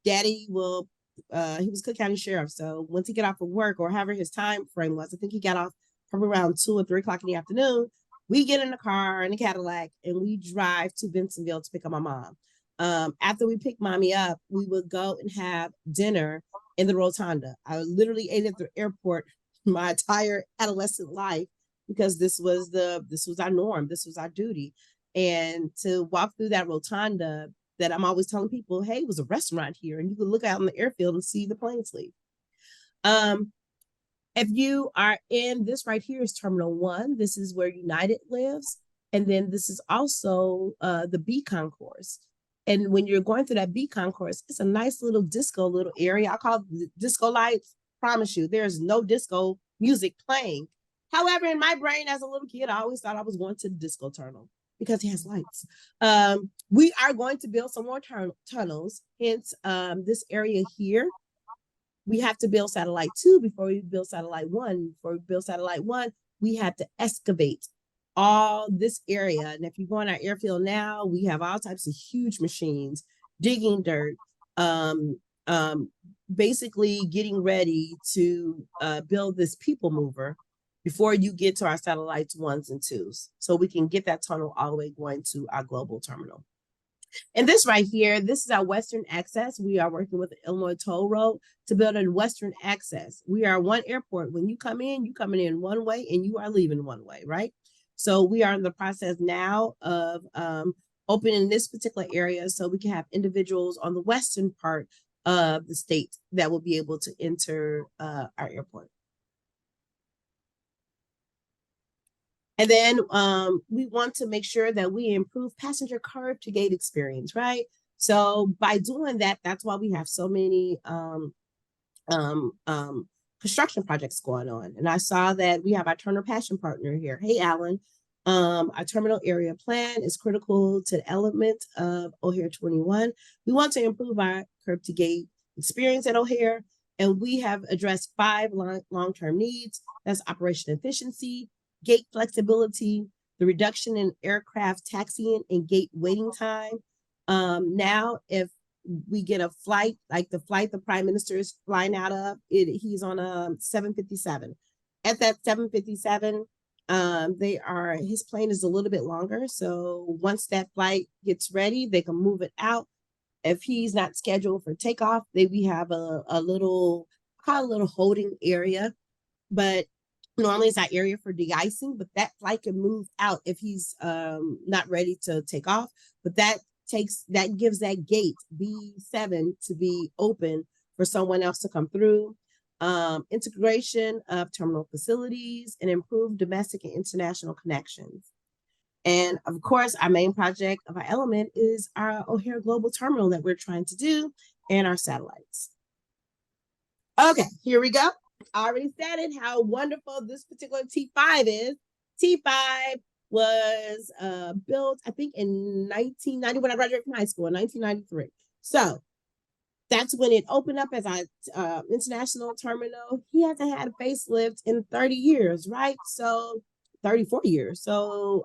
daddy will, he was Cook County Sheriff. So once he get off of work or however his time frame was, I think he got off probably around 2 or 3 o'clock in the afternoon. We get in the car in a Cadillac and we drive to Bensonville to pick up my mom. After we pick mommy up, we would go and have dinner in the rotunda. I literally ate at the airport my entire adolescent life because this was our norm. This was our duty. And to walk through that rotunda that I'm always telling people, hey, it was a restaurant here and you could look out in the airfield and see the planes leave. If you are in this right here is Terminal 1. This is where United lives. And then this is also the B concourse. And when you're going through that B concourse, it's a nice little disco little area. I call it the disco lights. Promise you, there's no disco music playing. However, in my brain as a little kid, I always thought I was going to the disco tunnel because it has lights. We are going to build some more tunnels. Hence, this area here, we have to build satellite 2 before we build satellite 1. Before we build satellite 1, we have to excavate all this area. And if you go on our airfield now, we have all types of huge machines digging dirt, basically getting ready to build this people mover before you get to our satellites 1s and 2s. So we can get that tunnel all the way going to our global terminal. And this right here, this is our Western access. We are working with the Illinois Toll Road to build a Western access. We are one airport. When you come in, you're coming in one way and you are leaving one way, right? So we are in the process now of opening this particular area so we can have individuals on the western part of the state that will be able to enter our airport. And then we want to make sure that we improve passenger curb to gate experience, right? So by doing that, that's why we have so many construction projects going on. And I saw that we have our Turner Passion partner here. Hey, Alan. Our terminal area plan is critical to the element of O'Hare 21. We want to improve our curb to gate experience at O'Hare, and we have addressed 5 long-term needs. That's operation efficiency, gate flexibility, the reduction in aircraft taxiing and gate waiting time. Now, if we get a flight, like the flight the Prime Minister is flying out of, he's on a 757. At that 757, his plane is a little bit longer. So once that flight gets ready, they can move it out. If he's not scheduled for takeoff, we have a little holding area, but normally it's our area for de-icing, but that flight can move out if he's not ready to take off. But that gives that gate B7 to be open for someone else to come through. Integration of terminal facilities and improved domestic and international connections. And of course, our main project of our element is our O'Hare Global Terminal that we're trying to do and our satellites. Okay, here we go. I already said it, how wonderful this particular T5 is. T5 was built, I think, in 1990 when I graduated from high school, in 1993. So that's when it opened up as our international terminal. He hasn't had a facelift in 30 years, right? So 34 years. So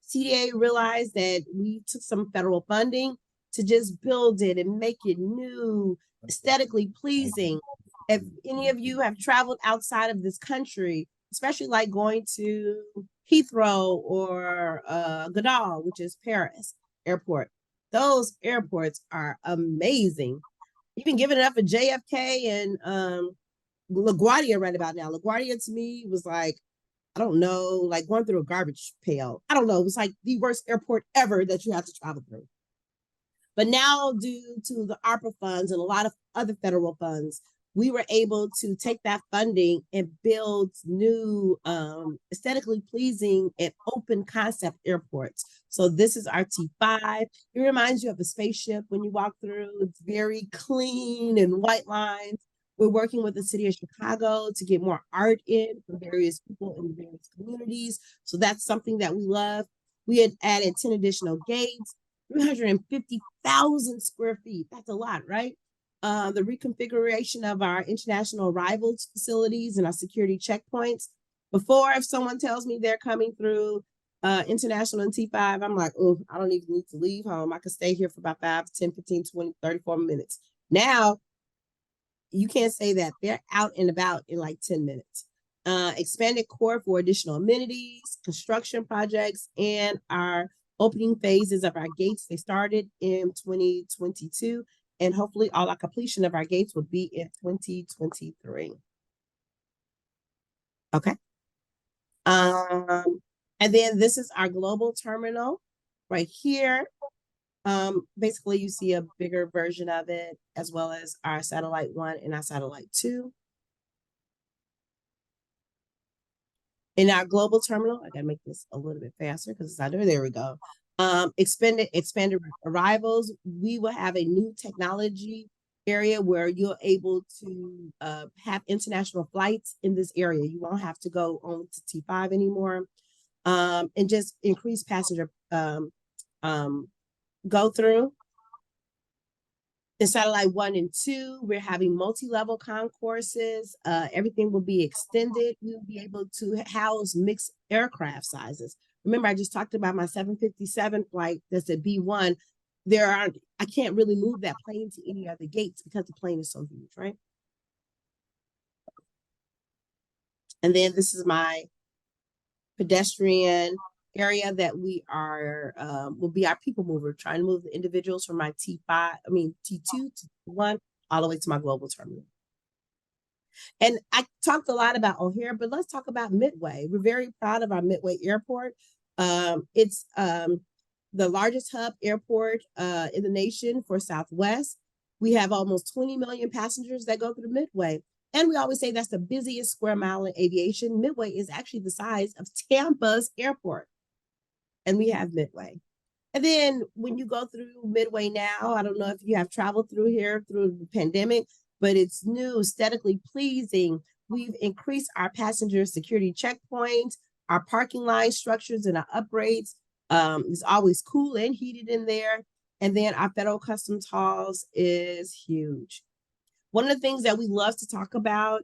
CDA realized that we took some federal funding to just build it and make it new, aesthetically pleasing. If any of you have traveled outside of this country, especially like going to Heathrow or Godal, which is Paris airport, those airports are amazing. You can give it enough for JFK and LaGuardia right about now. LaGuardia to me was like, I don't know, like going through a garbage pail. I don't know. It was like the worst airport ever that you have to travel through. But now, due to the ARPA funds and a lot of other federal funds, we were able to take that funding and build new aesthetically pleasing and open concept airports. So this is our T5. It reminds you of a spaceship when you walk through. It's very clean and white lines. We're working with the city of Chicago to get more art in from various people in various communities. So that's something that we love. We had added 10 additional gates, 350,000 square feet. That's a lot, right? The reconfiguration of our international arrivals facilities and our security checkpoints. Before, if someone tells me they're coming through international and T5, I'm like, oh, I don't even need to leave home. I could stay here for about 5, 10, 15, 20, 34 minutes. Now, you can't say that. They're out and about in like 10 minutes. Expanded core for additional amenities, construction projects, and our opening phases of our gates. They started in 2022, and hopefully all our completion of our gates will be in 2023. Okay. And then this is our global terminal right here. Basically, you see a bigger version of it, as well as our satellite 1 and our satellite 2. In our global terminal, I gotta make this a little bit faster because it's under, there we go. Expanded arrivals. We will have a new technology area where you're able to have international flights in this area. You won't have to go on to T5 anymore. And just increase passenger go through. In satellite 1 and 2, we're having multi-level concourses. Everything will be extended. We'll be able to house mixed aircraft sizes. Remember, I just talked about my 757 flight that's at B1. I can't really move that plane to any other gates because the plane is so huge, right? And then this is my pedestrian area that we are will be our people mover, trying to move the individuals from my T2 to 1 all the way to my global terminal. And I talked a lot about O'Hare, but let's talk about Midway. We're very proud of our Midway Airport. It's the largest hub airport in the nation for Southwest. We have almost 20 million passengers that go through Midway. And we always say that's the busiest square mile in aviation. Midway is actually the size of Tampa's airport. And we have Midway. And then when you go through Midway now, I don't know if you have traveled through here through the pandemic, but it's new, aesthetically pleasing. We've increased our passenger security checkpoints, our parking line structures and our upgrades. It's always cool and heated in there. And then our federal customs halls is huge. One of the things that we love to talk about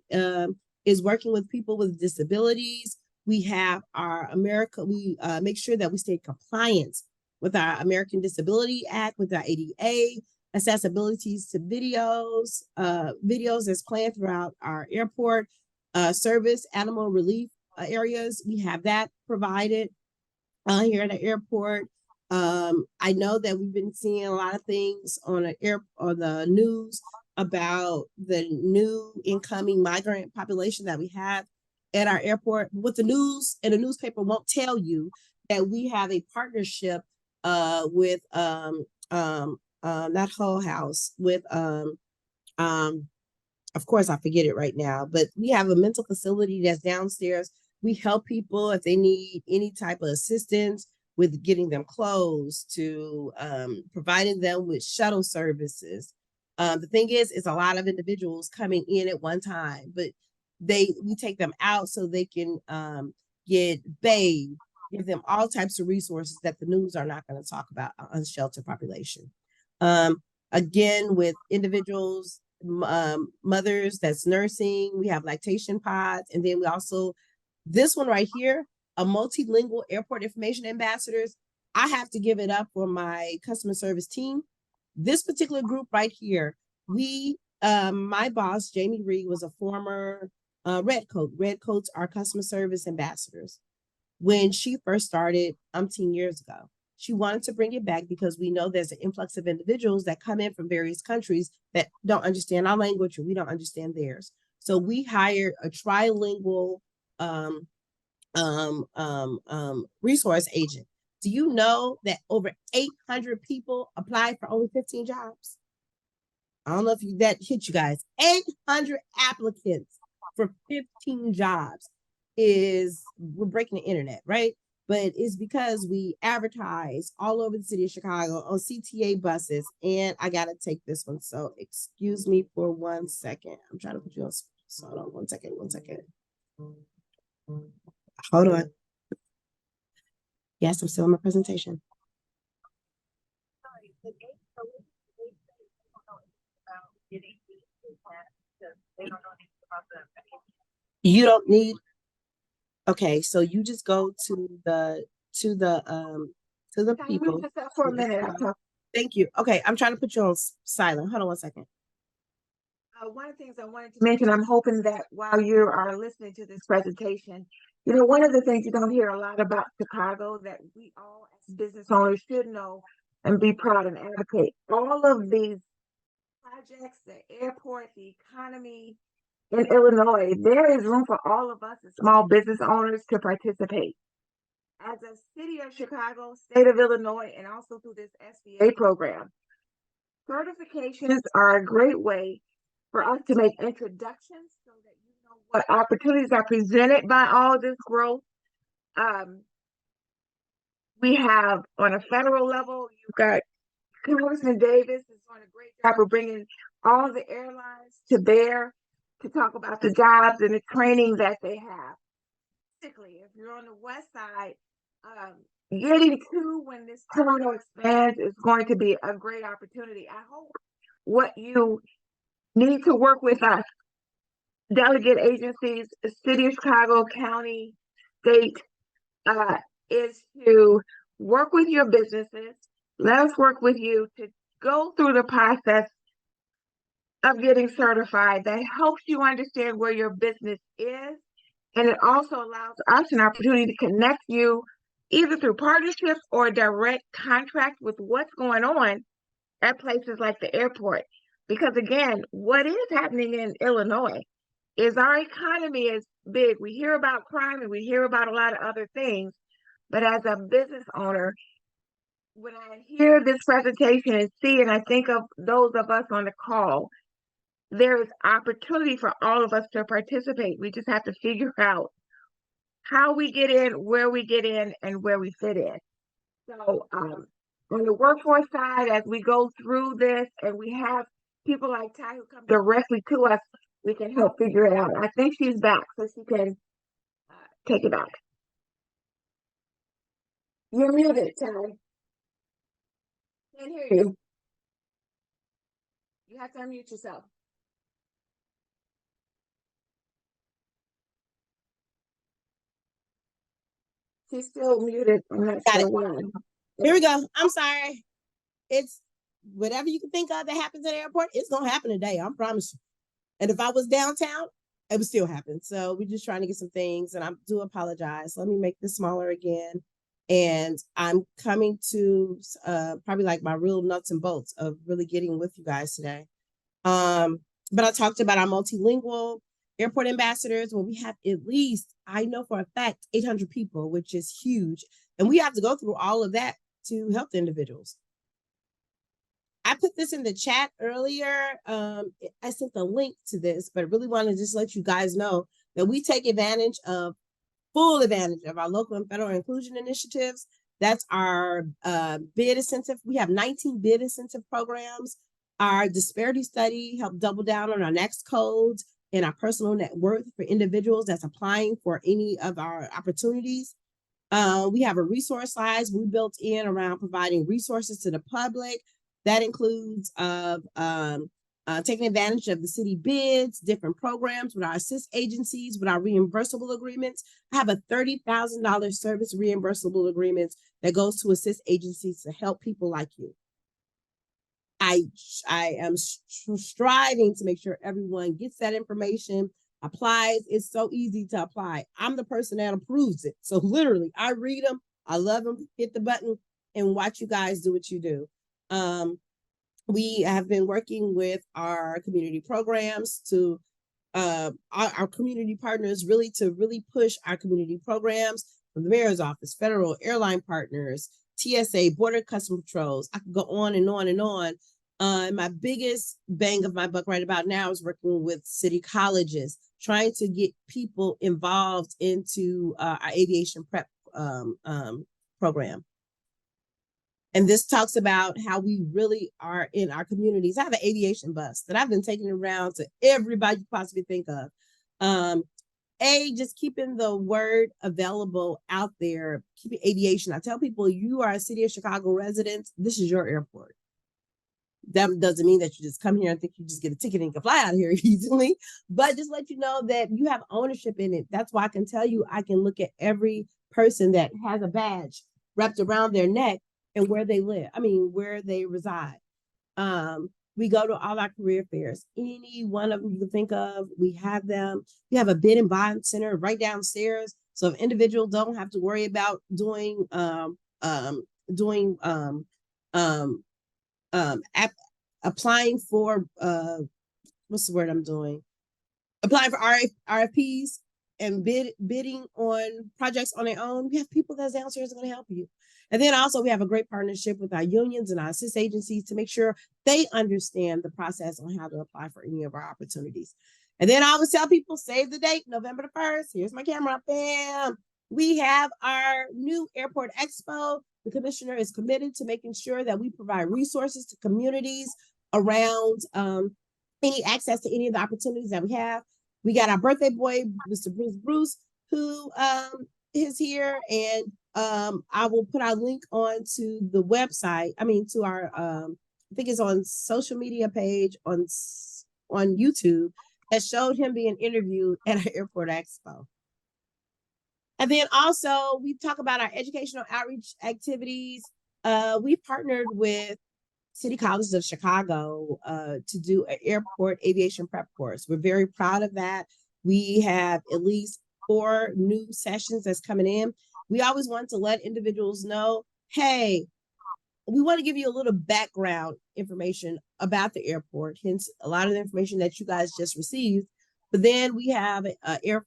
is working with people with disabilities. We have our we make sure that we stay compliant with our American Disability Act, with our ADA, accessibilities to videos that's planned throughout our airport, service, animal relief areas. We have that provided here at the airport. I know that we've been seeing a lot of things on the news about the new incoming migrant population that we have at our airport. What the news and the newspaper won't tell you that we have a partnership with not Hull House, with of course I forget it right now, but we have a mental facility that's downstairs. We help people if they need any type of assistance with getting them clothes, to providing them with shuttle services. The thing is, it's a lot of individuals coming in at one time, but we take them out so they can get bathed, give them all types of resources that the news are not going to talk about on shelter population. Again, with individuals, mothers that's nursing, we have lactation pods, and then we also, this one right here, a multilingual airport information ambassadors. I have to give it up for my customer service team. This particular group right here, my boss, Jamie Reed, was a former Red Coat. Red Coats are customer service ambassadors. When she first started 10 years ago, she wanted to bring it back because we know there's an influx of individuals that come in from various countries that don't understand our language and we don't understand theirs. So we hired a trilingual resource agent. Do you know that over 800 people applied for only 15 jobs? I don't know if that hit you guys. 800 applicants for 15 jobs we're breaking the internet, right? But it's because we advertise all over the city of Chicago on CTA buses. And I got to take this one. So excuse me for 1 second. I'm trying to put you on. So hold on 1 second, 1 second. Hold on. Yes, I'm still in my presentation. You don't need. Okay, so you just go to the people. For a minute. Thank you. Okay, I'm trying to put you on silent. Hold on 1 second. One of the things I wanted to mention, I'm hoping that while you are listening to this presentation, you know, one of the things you don't hear a lot about Chicago that we all as business owners should know and be proud and advocate. All of these projects, the airport, the economy in Illinois, there is room for all of us as small business owners to participate. As a city of Chicago, state of Illinois, and also through this SBA program, certifications are a great way for us to make introductions so that you know what opportunities are presented by all this growth. We have on a federal level, you've got Congressman Davis is doing a great job of bringing all the airlines to bear to talk about the jobs and the training that they have. Particularly if you're on the west side, getting to when this terminal expands is going to be a great opportunity. I hope what you need to work with us, delegate agencies, City of Chicago, county, state, is to work with your businesses. Let us work with you to go through the process of getting certified. That helps you understand where your business is. And it also allows us an opportunity to connect you either through partnerships or direct contract with what's going on at places like the airport. Because again, what is happening in Illinois is our economy is big. We hear about crime and we hear about a lot of other things. But as a business owner, when I hear this presentation and see, and I think of those of us on the call, there is opportunity for all of us to participate. We just have to figure out how we get in, where we get in, and where we fit in. So on the workforce side, as we go through this and we have people like Ty who come directly to us, we can help figure it out. I think she's back, so she can take it back. You're muted, Ty. Can't hear you. You have to unmute yourself. She's still muted. I'm not Got sure it. why. Here we go. I'm sorry. It's whatever you can think of that happens at the airport, it's gonna happen today. I promise you. And if I was downtown, it would still happen. So we're just trying to get some things, and I do apologize. Let me make this smaller again. And I'm coming to probably like my real nuts and bolts of really getting with you guys today. But I talked about our multilingual airport ambassadors. Well, we have at least, I know for a fact, 800 people, which is huge. And we have to go through all of that to help the individuals. I put this in the chat earlier. I sent the link to this, but I really want to just let you guys know that we take full advantage of our local and federal inclusion initiatives. That's our bid incentive. We have 19 bid incentive programs. Our disparity study helped double down on our next codes and our personal net worth for individuals that's applying for any of our opportunities. We have a resource slides we built in around providing resources to the public. That includes taking advantage of the city bids, different programs with our assist agencies, with our reimbursable agreements. I have a $30,000 service reimbursable agreement that goes to assist agencies to help people like you. I am striving to make sure everyone gets that information, applies. It's so easy to apply. I'm the person that approves it. So literally, I read them, I love them, hit the button, and watch you guys do what you do. We have been working with our community programs to our community partners to really push our community programs from the mayor's office, federal airline partners, TSA, Border Customs Patrols. I could go on and on and on. My biggest bang of my buck right about now is working with city colleges, trying to get people involved into our aviation prep program. And this talks about how we really are in our communities. I have an aviation bus that I've been taking around to everybody you possibly think of. Just keeping the word available out there, keeping aviation. I tell people, you are a city of Chicago resident, this is your airport. That doesn't mean that you just come here and think you just get a ticket and can fly out here easily, but just let you know that you have ownership in it. That's why I can tell you, I can look at every person that has a badge wrapped around their neck and where they live. I mean, where they reside. We go to all our career fairs. Any one of them you can think of, we have them. We have a bid and bond center right downstairs. So if individuals don't have to worry about applying for what's the word I'm doing? Applying for RFPs and bidding on projects on their own. We have people that's downstairs going to help you. And then also we have a great partnership with our unions and our assist agencies to make sure they understand the process on how to apply for any of our opportunities. And then I always tell people, save the date, November the 1st. Here's my camera, bam. We have our new airport expo. The commissioner is committed to making sure that we provide resources to communities around any access to any of the opportunities that we have. We got our birthday boy, Mr. Bruce, who is here, and I will put our link on to the website. I mean, to our I think it's on social media page on YouTube that showed him being interviewed at our airport expo. And then also we talk about our educational outreach activities. We partnered with City Colleges of Chicago to do an airport aviation prep course. We're very proud of that. We have at least 4 new sessions that's coming in. We always want to let individuals know, hey, we want to give you a little background information about the airport, hence a lot of the information that you guys just received. But then we have an air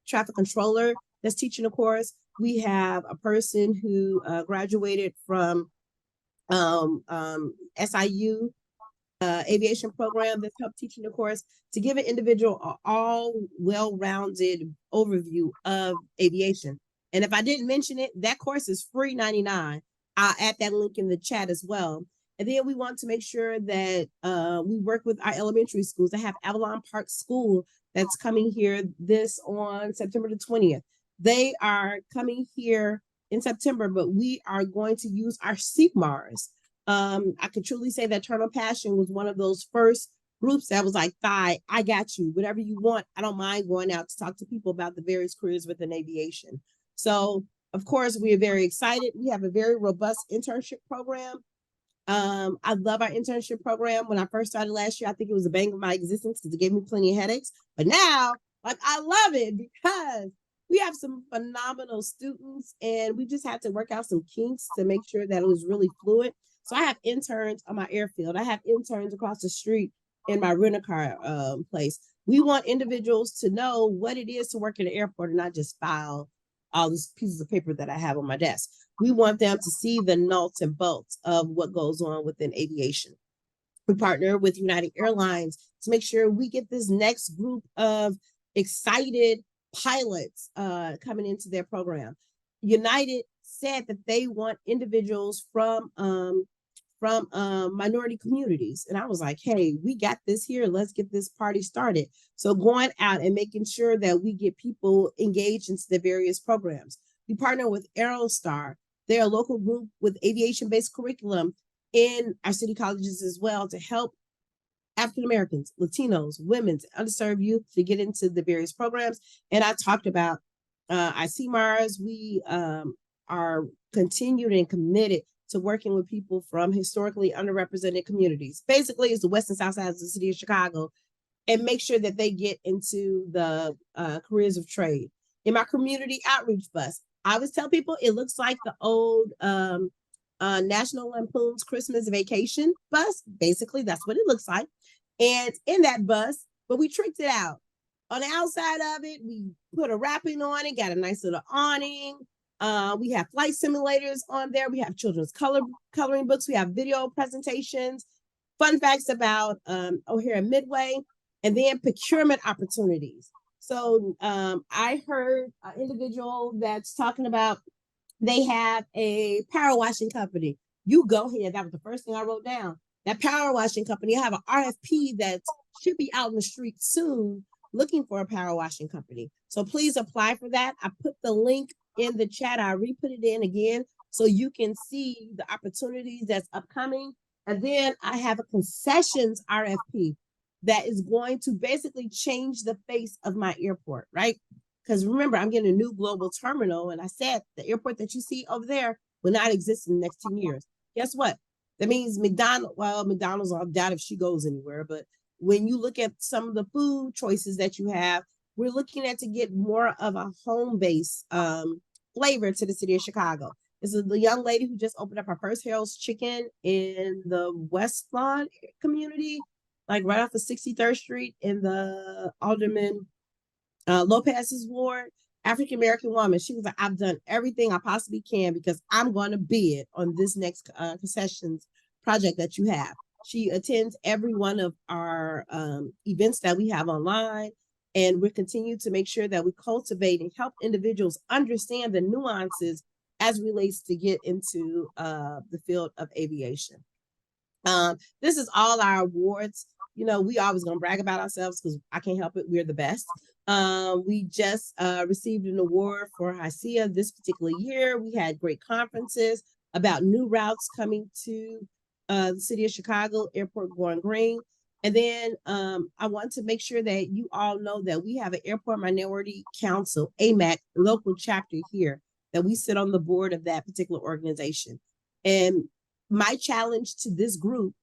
traffic controller that's teaching a course. We have a person who graduated from SIU aviation program that's helped teaching the course to give an individual an all well-rounded overview of aviation. And if I didn't mention it, that course is free $99. I'll add that link in the chat as well. And then we want to make sure that we work with our elementary schools. I have Avalon Park School that's coming here on September the 20th. They are coming here in September, but we are going to use our CMARs. I can truly say that Eternal Passion was one of those first groups that was like, I got you, whatever you want. I don't mind going out to talk to people about the various careers within aviation. So of course, we are very excited. We have a very robust internship program. I love our internship program. When I first started last year, I think it was a bang of my existence because it gave me plenty of headaches. But now, like, I love it because we have some phenomenal students and we just had to work out some kinks to make sure that it was really fluid. So I have interns on my airfield. I have interns across the street in my rent-a-car place. We want individuals to know what it is to work in the airport and not just file all these pieces of paper that I have on my desk. We want them to see the nuts and bolts of what goes on within aviation. We partner with United Airlines to make sure we get this next group of excited pilots coming into their program. United said that they want individuals from minority communities. And I was like, hey, we got this here. Let's get this party started. So going out and making sure that we get people engaged into the various programs. We partner with Aerostar. They're a local group with aviation-based curriculum in our city colleges as well to help African Americans, Latinos, women, underserved youth to get into the various programs. And I talked about our CMARs. We are continued and committed to working with people from historically underrepresented communities. Basically, it's the west and south sides of the city of Chicago, and make sure that they get into the careers of trade. In my community outreach bus, I always tell people it looks like the old National Lampoon's Christmas Vacation bus. Basically, that's what it looks like. And in that bus, but we tricked it out. On the outside of it, we put a wrapping on it, got a nice little awning. We have flight simulators on there. We have children's coloring books. We have video presentations. fun facts about O'Hare Midway, and then procurement opportunities. So I heard an individual that's talking about they have a power washing company. You go ahead. That was the first thing I wrote down. That power washing company, I have an RFP that should be out in the street soon looking for a power washing company. So please apply for that. I put the link in the chat. I re-put it in again so you can see the opportunities that's upcoming. And then I have a concessions RFP that is going to basically change the face of my airport, right? Because remember, I'm getting a new global terminal, and I said the airport that you see over there will not exist in the next 10 years. Guess what? That means McDonald's, I doubt if she goes anywhere, but when you look at some of the food choices that you have, we're looking at to get more of a home-based flavor to the city of Chicago. This is the young lady who just opened up her first Harold's Chicken in the West Lawn community, like right off of 63rd Street in the Alderman Lopez's ward. African-American woman. She was like, I've done everything I possibly can because I'm going to bid on this next concessions project that you have. She attends every one of our events that we have online, and we continue to make sure that we cultivate and help individuals understand the nuances as relates to get into the field of aviation. This is all our awards. You know, we always gonna brag about ourselves because I can't help it. We're the best. We just received an award for HICEA this particular year. We had great conferences about new routes coming to the city of Chicago, Airport Going Green. And then I want to make sure that you all know that we have an Airport Minority Council, AMAC, local chapter here, that we sit on the board of that particular organization. And my challenge to this group,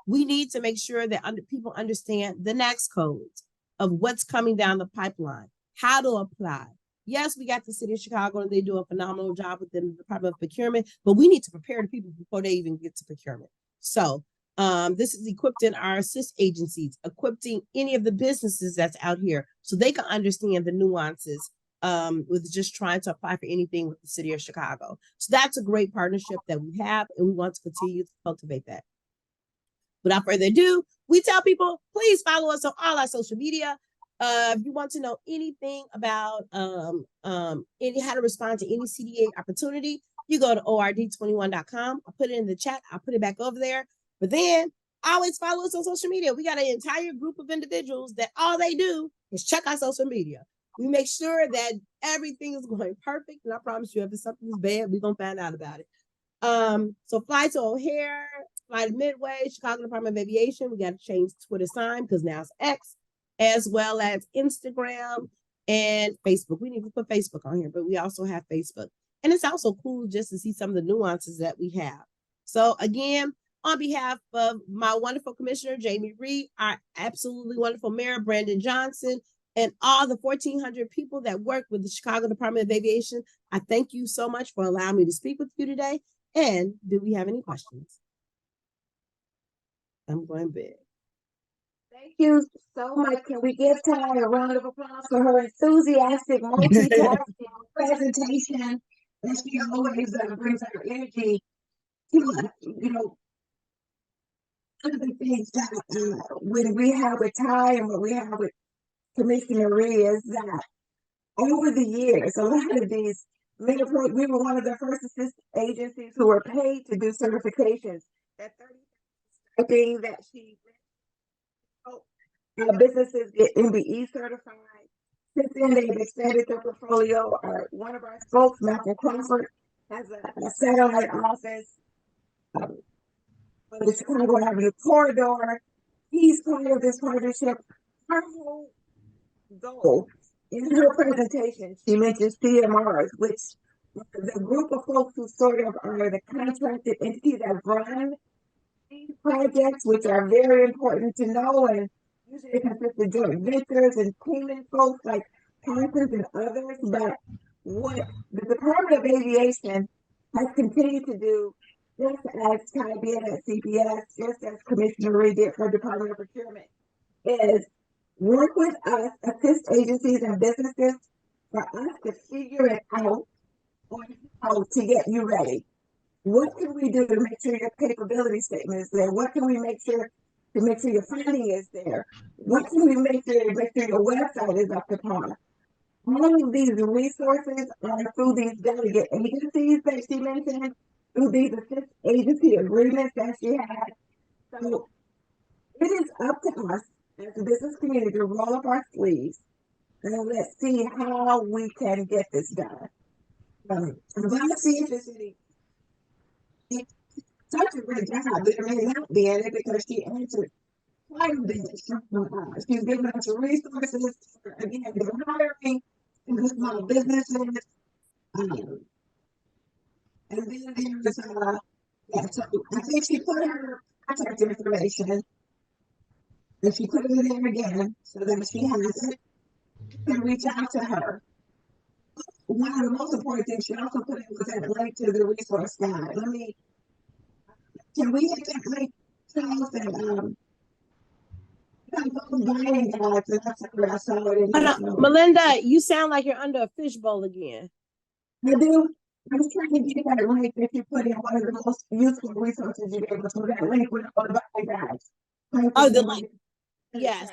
we need to make sure that people understand the NAAQS codes of what's coming down the pipeline, how to apply. Yes, we got the city of Chicago and they do a phenomenal job within the Department of Procurement, but we need to prepare the people before they even get to procurement. So this is equipping our assist agencies, equipping any of the businesses that's out here so they can understand the nuances with just trying to apply for anything with the city of Chicago. So that's a great partnership that we have, and we want to continue to cultivate that. Without further ado, we tell people, please follow us on all our social media. If you want to know anything about how to respond to any CDA opportunity, you go to ord21.com. I'll put it in the chat. I'll put it back over there. But then always follow us on social media. We got an entire group of individuals that all they do is check our social media. We make sure that everything is going perfect. And I promise you, if it's something that's bad, we're going to find out about it. So fly to O'Hare, fly to Midway, Chicago Department of Aviation. We got to change Twitter sign because now it's X, as well as Instagram and Facebook. We need to put Facebook on here, but we also have Facebook. And it's also cool just to see some of the nuances that we have. So again, on behalf of my wonderful commissioner, Jamie Reed, our absolutely wonderful mayor, Brandon Johnson, and all the 1,400 people that work with the Chicago Department of Aviation, I thank you so much for allowing me to speak with you today. And do we have any questions? I'm going big. Thank you so much. Can we give Ty a round of applause for her enthusiastic multitasking presentation? And she always brings her energy to us. You know, one of the things that when we have with Ty and what we have with Commissioner Ree is that over the years, a lot of these we were one of the first assist agencies who were paid to do certifications. That 30 thing that she businesses get MBE certified. Since then, they've extended their portfolio. One of our folks, Malcolm Crawford, has a satellite office on the Chicago Avenue corridor. He's part of this partnership. Her whole goal in her presentation, she mentions CMRs, which the group of folks who sort of are the contracted entities that run these projects, which are very important to know, and usually it consists of joint ventures and payment folks like Parsons and others. But what the Department of Aviation has continued to do, just as Ty did at CBS, just as Commissioner Ray did for Department of Procurement, is work with us, assist agencies and businesses for us to figure it out on how to get you ready. What can we do to make sure your capability statement is there? What can we make sure to make sure your funding is there. What can we make sure your website is up to par? All of these resources are through these delegate agencies that she mentioned, through these assist agency agreements that she had. So it is up to us as a business community to roll up our sleeves and let's see how we can get this done. I'm going to see if there's any such a great job. There may not be in it because she answered quite a bit. She's given us resources for, again, the hiring and the small businesses. And then there's, yeah, so I think she put her contact information and she put it in there again so that she has it. You can reach out to her. One of the most important things she also put in was that link to the resource guide. Can we hit that link, Charles, that, buying guides, and that's where I saw it in this note. Melinda, you sound like you're under a fishbowl again. I do. I was trying to get that link that you put in one of the most useful resources you gave us. So that link with all the buying guides. Oh, the link. Yes.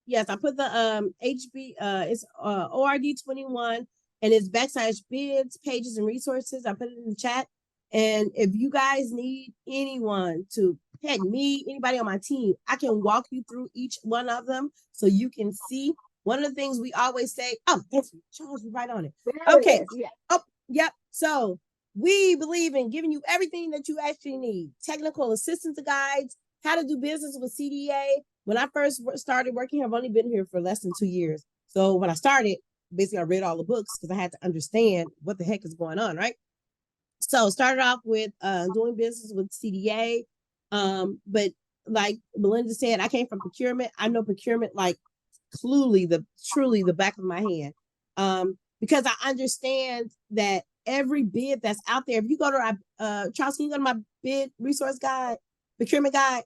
Yes, I put the HB it's ORD 21 and it's backslash bids, pages, and resources. I put it in the chat. And if you guys need anyone to heck me, anybody on my team, I can walk you through each one of them so you can see. One of the things we always say, oh, that's Charles, you're right on it. Okay. Yeah. Oh, yep. So we believe in giving you everything that you actually need. Technical assistance guides, how to do business with CDA. When I first started working here, I've only been here for less than 2 years. So when I started, basically I read all the books because I had to understand what the heck is going on, right? So started off with doing business with CDA. But like Melinda said, I came from procurement. I know procurement like truly the back of my hand. Because I understand that every bid that's out there, if you go to our Charles, can you go to my bid resource guide, procurement guide?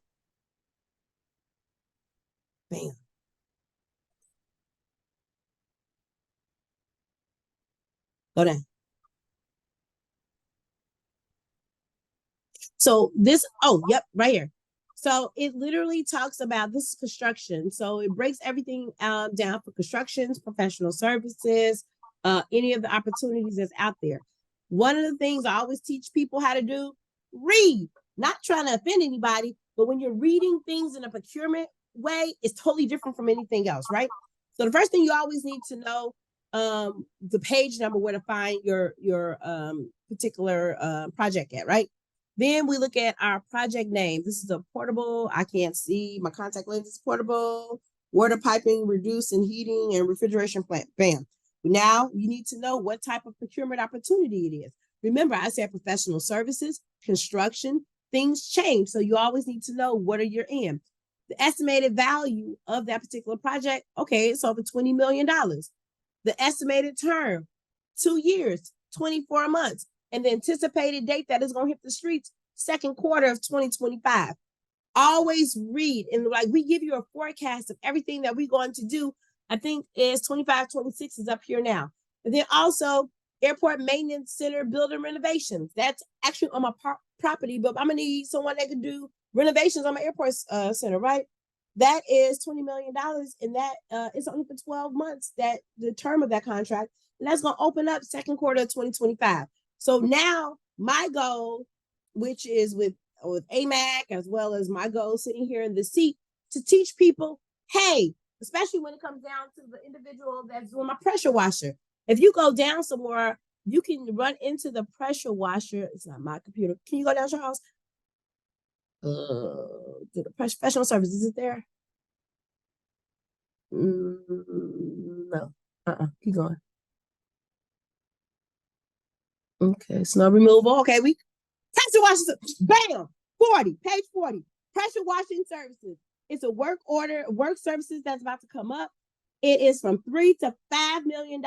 Bam. Go down. So this, oh, yep, right here. So it literally talks about, this is construction. So it breaks everything down for constructions, professional services, any of the opportunities that's out there. One of the things I always teach people how to do, read, not trying to offend anybody, but when you're reading things in a procurement way, it's totally different from anything else, right? So the first thing you always need to know, the page number where to find your particular project at, right? Then we look at our project name. This is a portable, I can't see, my contact lens is portable, water piping, reducing heating and refrigeration plant, bam. Now you need to know what type of procurement opportunity it is. Remember, I said professional services, construction, things change. So you always need to know what are you in. The estimated value of that particular project, okay, it's over $20 million. The estimated term, 2 years, 24 months. And the anticipated date that is going to hit the streets, second quarter of 2025. Always read, and like we give you a forecast of everything that we're going to do. I think is 25, 26 is up here now. And then also airport maintenance center building renovations. That's actually on my property, but I'm gonna need someone that can do renovations on my airport center, right? That is $20 million, and that is only for 12 months, that the term of that contract, and that's gonna open up second quarter of 2025. So now my goal, which is with AMAC, as well as my goal sitting here in the seat, to teach people, hey, especially when it comes down to the individual that's doing my pressure washer. If you go down somewhere, you can run into the pressure washer. It's not my computer. Can you go down, Charles? To the professional services, is it there? No. Keep going. Okay, snow removal. Okay, we pressure washing. Bam, 40, page 40. Pressure washing services. It's a work order, work services that's about to come up. It is from $3 to $5 million.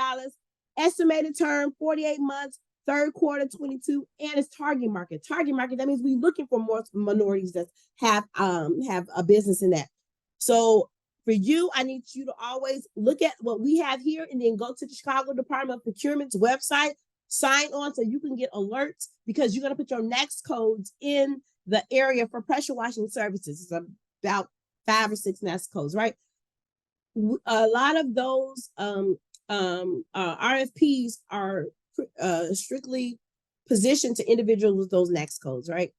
Estimated term 48 months. Third quarter 22, and it's target market. Target market. That means we're looking for more minorities that have a business in that. So for you, I need you to always look at what we have here, and then go to the Chicago Department of Procurement's website. Sign on so you can get alerts, because you're going to put your next codes in the area for pressure washing services. It's a about 5 or 6 NAICS codes, right? A lot of those RFPs are strictly positioned to individuals with those NAICS codes, right?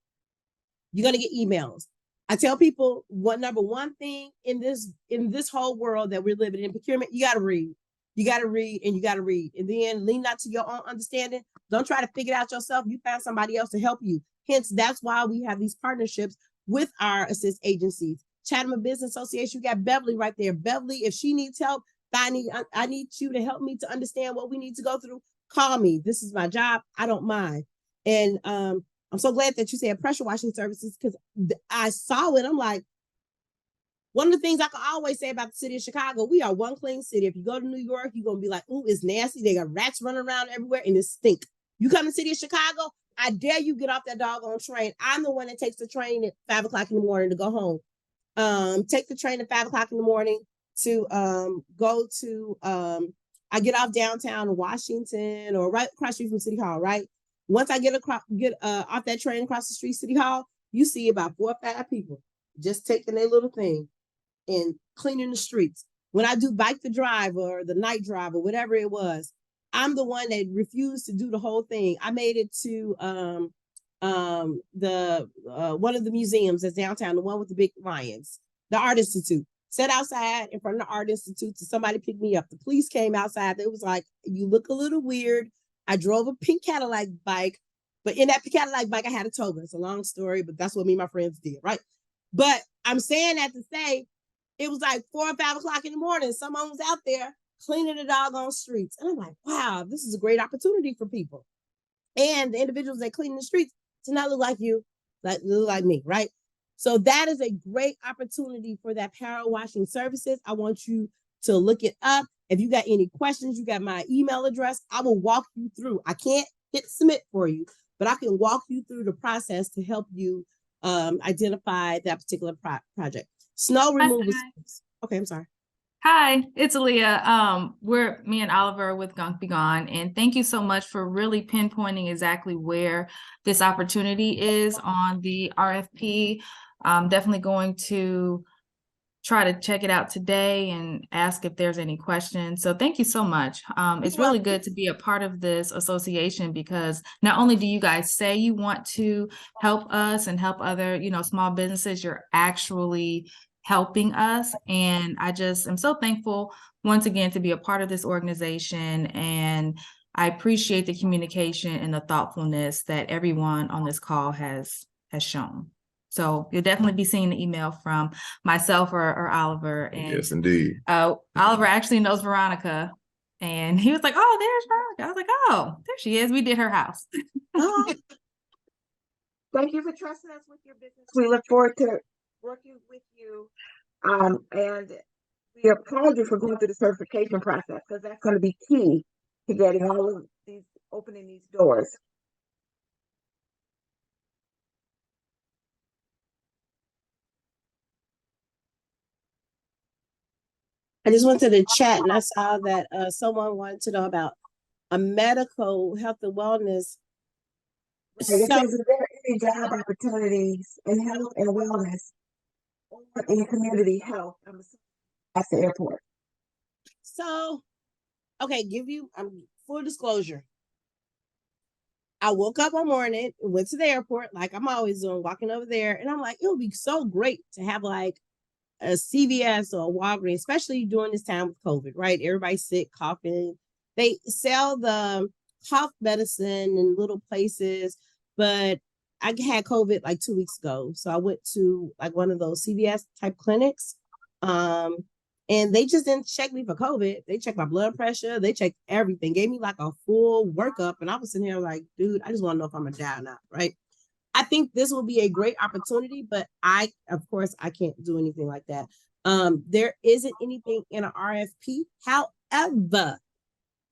You're gonna get emails. I tell people number one thing in this whole world that we're living in procurement, you gotta read. You gotta read and you gotta read. And then lean not to your own understanding. Don't try to figure it out yourself. You find somebody else to help you. Hence, that's why we have these partnerships with our assist agencies. Chatham Business Association, you got Beverly right there. Beverly, if she needs help, I need you to help me to understand what we need to go through. Call me. This is my job. I don't mind. And I'm so glad that you said pressure washing services because I saw it. I'm like, one of the things I can always say about the city of Chicago, we are one clean city. If you go to New York, you're going to be like, ooh, it's nasty. They got rats running around everywhere and it stink. You come to the city of Chicago, I dare you get off that doggone train. I'm the one that takes the train at 5 o'clock in the morning to go home. Take the train at 5 o'clock in the morning to go to, I get off downtown Washington or right across the street from City Hall, right? Once I get off that train across the street, City Hall, you see about 4 or 5 people just taking their little thing and cleaning the streets. When I do bike the drive or the night drive or whatever it was, I'm the one that refused to do the whole thing. I made it to the one of the museums that's downtown, the one with the big lions, the Art Institute. Sat outside in front of the Art Institute to somebody pick me up. The police came outside. They was like, "You look a little weird." I drove a pink Cadillac bike, but in that Cadillac bike, I had a toga. It's a long story, but that's what me and my friends did, right? But I'm saying that to say, it was like 4 or 5 o'clock in the morning. Someone was out there cleaning the doggone streets. And I'm like, wow, this is a great opportunity for people. And the individuals that clean the streets to not look like you, look like me, right? So that is a great opportunity for that power washing services. I want you to look it up. If you got any questions, you got my email address. I will walk you through. I can't hit submit for you, but I can walk you through the process to help you identify that particular project. Snow removal. Okay, I'm sorry. Hi, it's Aaliyah. Me and Oliver are with Gunk Be Gone, and thank you so much for really pinpointing exactly where this opportunity is on the RFP. I'm definitely going to try to check it out today and ask if there's any questions. So thank you so much. It's really good to be a part of this association because not only do you guys say you want to help us and help other, small businesses, you're actually helping us. And I just am so thankful once again to be a part of this organization. And I appreciate the communication and the thoughtfulness that everyone on this call has shown. So you'll definitely be seeing the email from myself or Oliver. And yes, indeed. Oliver actually knows Veronica. And he was like, oh, there's Veronica. I was like, oh, there she is. We did her house. Thank you for trusting us with your business. We look forward to working with you. And we applaud you for going through the certification process because that's going to be key to getting all of these, opening these doors. I just went to the chat and I saw that someone wanted to know about a medical health and wellness. It says, are there any job opportunities in health and wellness or in community health at the airport? So, okay, full disclosure. I woke up one morning, went to the airport like I'm always doing, walking over there, and I'm like, it would be so great to have like a CVS or a Walgreens, especially during this time with COVID, right? Everybody's sick, coughing. They sell the cough medicine in little places, but I had COVID like 2 weeks ago. So I went to like one of those CVS type clinics. And they just didn't check me for COVID. They checked my blood pressure. They checked everything, gave me like a full workup. And I was sitting here like, dude, I just want to know if I'm gonna die or not, right? I think this will be a great opportunity, but of course, I can't do anything like that. There isn't anything in an RFP. However,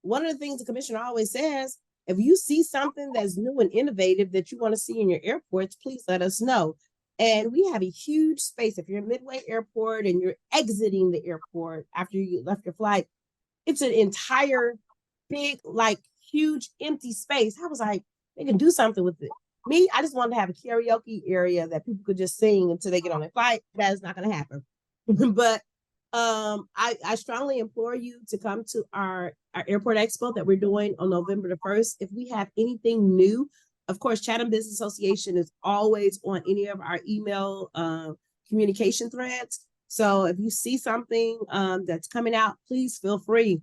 one of the things the commissioner always says, if you see something that's new and innovative that you want to see in your airports, please let us know. And we have a huge space. If you're in Midway Airport and you're exiting the airport after you left your flight, it's an entire big, like huge empty space. I was like, they can do something with it. Me, I just wanted to have a karaoke area that people could just sing until they get on their flight. That is not going to happen. But I strongly implore you to come to our airport expo that we're doing on November the 1st. If we have anything new, of course, Chatham Business Association is always on any of our email communication threads. So if you see something that's coming out, please feel free.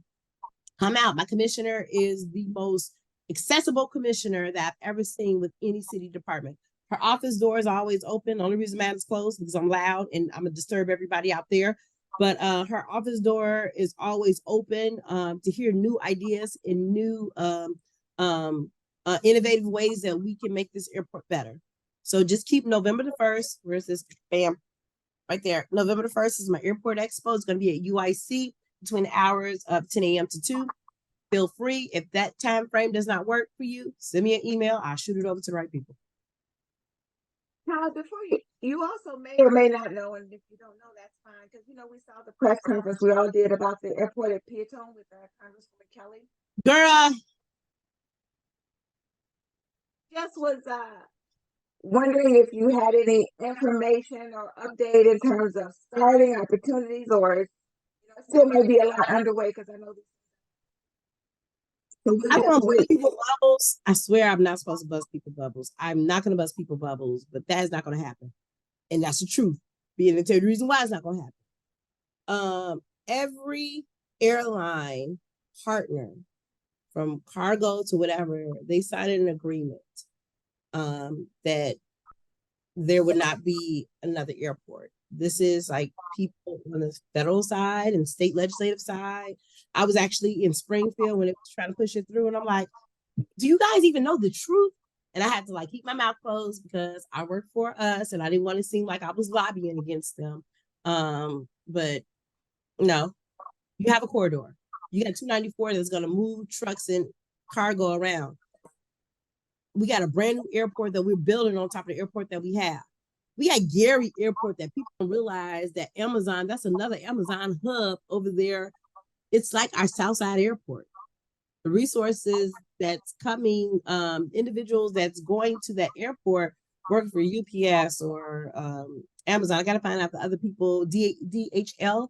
Come out. My commissioner is the most accessible commissioner that I've ever seen with any city department. Her office door is always open. The only reason mine is closed because I'm loud and I'm gonna disturb everybody out there. But her office door is always open to hear new ideas and new innovative ways that we can make this airport better. So just keep November the 1st. Where's this? Bam. Right there. November the 1st is my airport expo. It's going to be at UIC between the hours of 10 a.m. to 2. Feel free. If that time frame does not work for you, send me an email. I'll shoot it over to the right people. Now, before you also may or may not know, and if you don't know, that's fine, because we saw the press conference we all did about the airport at Peatone with Congresswoman Kelly. Girl, just was wondering if you had any information or update in terms of starting opportunities, or still may be a lot underway, because I know this. I won't bust people bubbles. I swear I'm not supposed to bust people bubbles. I'm not going to bust people bubbles, but that is not going to happen. And that's the truth. Being to tell you the reason why it's not going to happen. Every airline partner, from cargo to whatever, they signed an agreement that there would not be another airport. This is like people on the federal side and state legislative side. I was actually in Springfield when it was trying to push it through, and I'm like, do you guys even know the truth? And I had to keep my mouth closed because I work for us and I didn't want to seem like I was lobbying against them. But no, you have a corridor. You got 294 that's going to move trucks and cargo around. We got a brand new airport that we're building on top of the airport that we have. We got Gary Airport that people don't realize that Amazon, that's another Amazon hub over there. It's like our Southside Airport. The resources that's coming, individuals that's going to that airport working for UPS or Amazon. I got to find out the other people, DHL,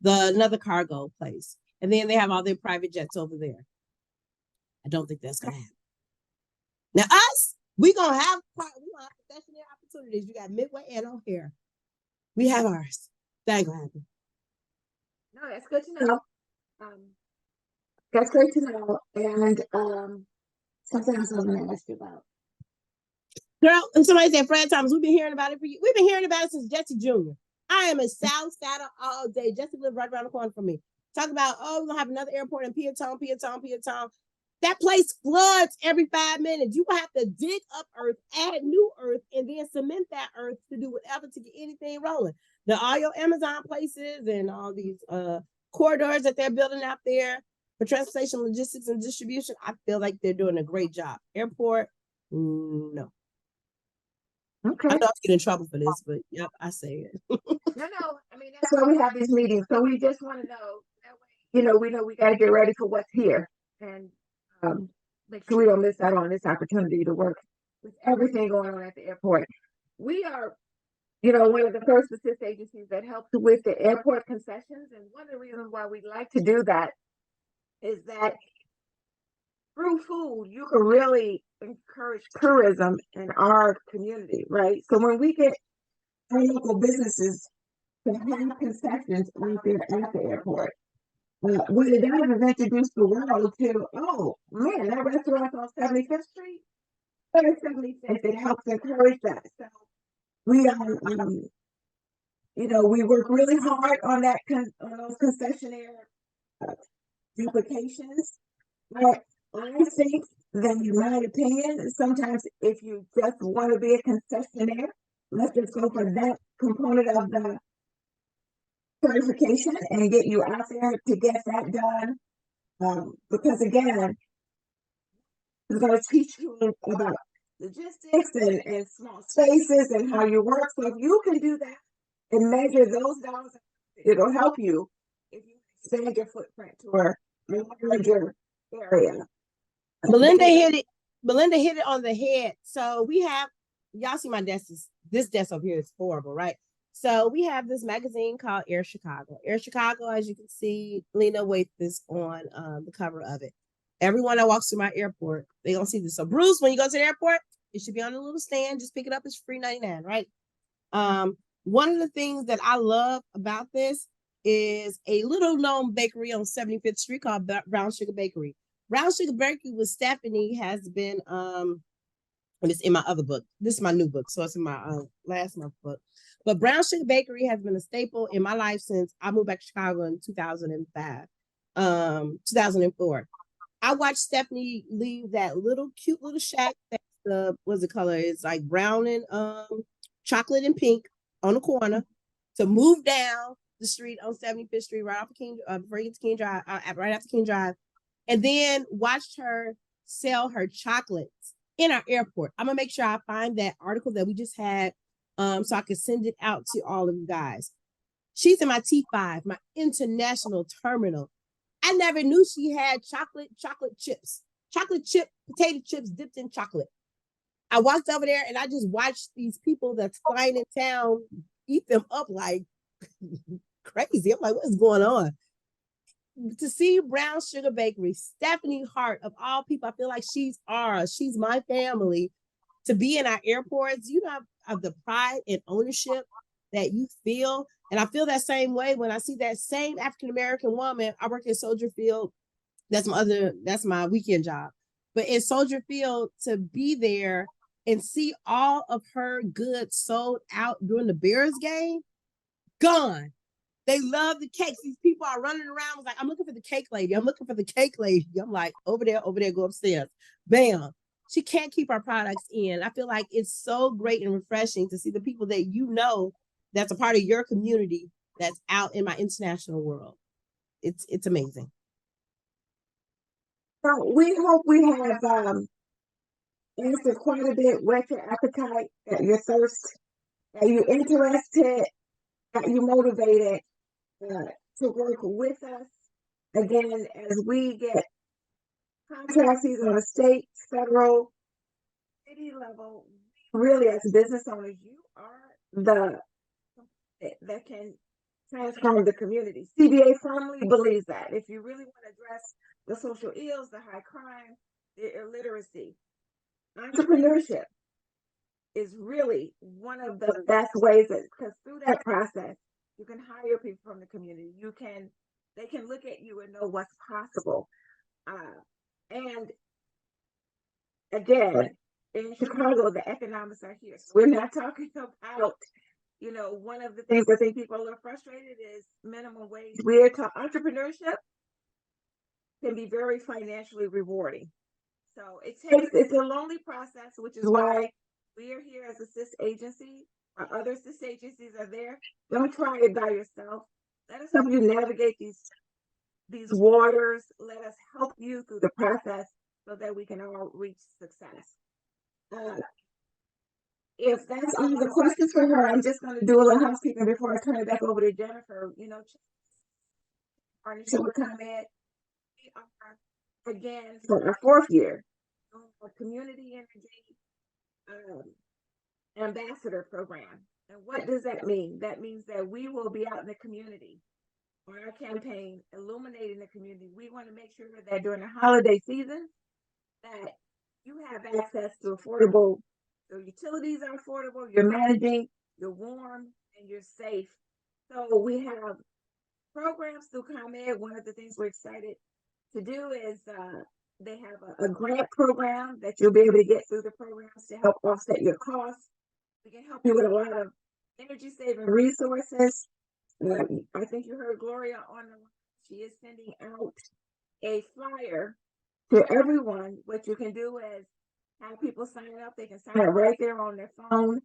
another cargo place. And then they have all their private jets over there. I don't think that's going to happen. Now us, we're going to have professional opportunities. You got Midway and O'Hare. We have ours. That ain't going to happen. No, that's good to know. That's great to know. And something else I was going to ask you about. Girl, and somebody said, Fred Thomas, we've been hearing about it for you. We've been hearing about it since Jesse Jr. I am a South Saddle all day. Jesse lives right around the corner from me. Talk about, we're going to have another airport in Peatone. That place floods every 5 minutes. You will have to dig up earth, add new earth, and then cement that earth to do whatever to get anything rolling. Now, all your Amazon places and all these corridors that they're building out there for transportation, logistics, and distribution, I feel like they're doing a great job. Airport, no. Okay. I know I'm getting in trouble for this, but yep, I say it. No, I mean, that's why we have these meetings. So we just want to know, that way, we know we got to get ready for what's here and make sure we don't miss out on this opportunity to work with everything going on at the airport. We are, one of the first assist agencies that helps with the airport concessions. And one of the reasons why we like to do that is that through food, you can really encourage tourism in our community, right? So when we get our local businesses to have concessions out there at the airport, what it does is introduce the world to, oh man, that restaurant's on 75th Street, 75th. It helps encourage that. So we we work really hard on that on those concessionaire duplications. But I think that, in my opinion, sometimes if you just want to be a concessionaire, let's just go for that component of the certification and get you out there to get that done. Because again, it's going to teach you about logistics and small spaces and how you work. So if you can do that and measure those dollars, it'll help you if you expand your footprint to a larger area. Melinda hit it. Melinda hit it on the head. So we have, y'all see my desk this desk over here is horrible, right? So we have this magazine called Air Chicago. Air Chicago, as you can see, Lena Waite is on the cover of it. Everyone that walks through my airport, they gonna see this. So Bruce, when you go to the airport, it should be on a little stand. Just pick it up. It's free 99, right? One of the things that I love about this is a little known bakery on 75th Street called Brown Sugar Bakery. Brown Sugar Bakery with Stephanie has been and it's in my other book. This is my new book, so it's in my last month book. But Brown Sugar Bakery has been a staple in my life since I moved back to Chicago in 2005, 2004. I watched Stephanie leave that little cute little shack. That's what's the color? It's like brown and chocolate and pink on the corner to move down the street on 75th Street, right off of King, before you get to King Drive, right after King Drive, and then watched her sell her chocolates in our airport. I'm gonna make sure I find that article that we just had, so I can send it out to all of you guys. She's in my T5, my international terminal. I never knew she had chocolate chips, potato chips dipped in chocolate. I walked over there and I just watched these people that's flying in town eat them up like crazy. I'm like, what's going on? To see Brown Sugar Bakery, Stephanie Hart, of all people, I feel like she's ours. She's my family. To be in our airports, you know, of the pride and ownership that you feel. And I feel that same way when I see that same African-American woman. I work in Soldier Field. That's my weekend job. But in Soldier Field, to be there and see all of her goods sold out during the Bears game, gone. They love the cakes. These people are running around. I was like, I'm looking for the cake lady. I'm looking for the cake lady. I'm like, over there, go upstairs. Bam. She can't keep our products in. I feel like it's so great and refreshing to see the people that you know that's a part of your community that's out in my international world. It's amazing. So we hope we have answered quite a bit, whet your appetite, your thirst, are you interested, are you motivated to work with us. Again, as we get contract season on a state, federal, city level, really as business owners, you are that can transform the community. CBA firmly believes that if you really want to address the social ills, the high crime, the illiteracy, entrepreneurship is really one of the best ways, because through that process, you can hire people from the community. They can look at you and know what's possible. And again, in Chicago, the economics are here. So we're not talking about, you know, one of the things I think people are frustrated is minimum wage. Entrepreneurship can be very financially rewarding. So it's a lonely process, which is why we are here as a CIS agency. Our other CIS agencies are there. Don't try it by yourself. Let us help you navigate these waters. Let us help you through the process so that we can all reach success. If that's all the questions for her, I'm just going to do a little housekeeping before I turn it back over to Jennifer. You know, partnership with ComEd. We are, again, for our fourth year, a community energy ambassador program. And what does that mean? That means that we will be out in the community on our campaign, illuminating the community. We want to make sure that during the holiday season, that you have access to affordable, your utilities are affordable, you're managing, you're warm, and you're safe. So we have programs through ComEd. One of the things we're excited to do is they have a grant program that you'll be able to get through the programs to help offset your costs. We can help you with a lot of energy saving resources. I think you heard Gloria on the line. She is sending out a flyer to everyone. What you can do is have people sign up. They can sign up right there on their phone.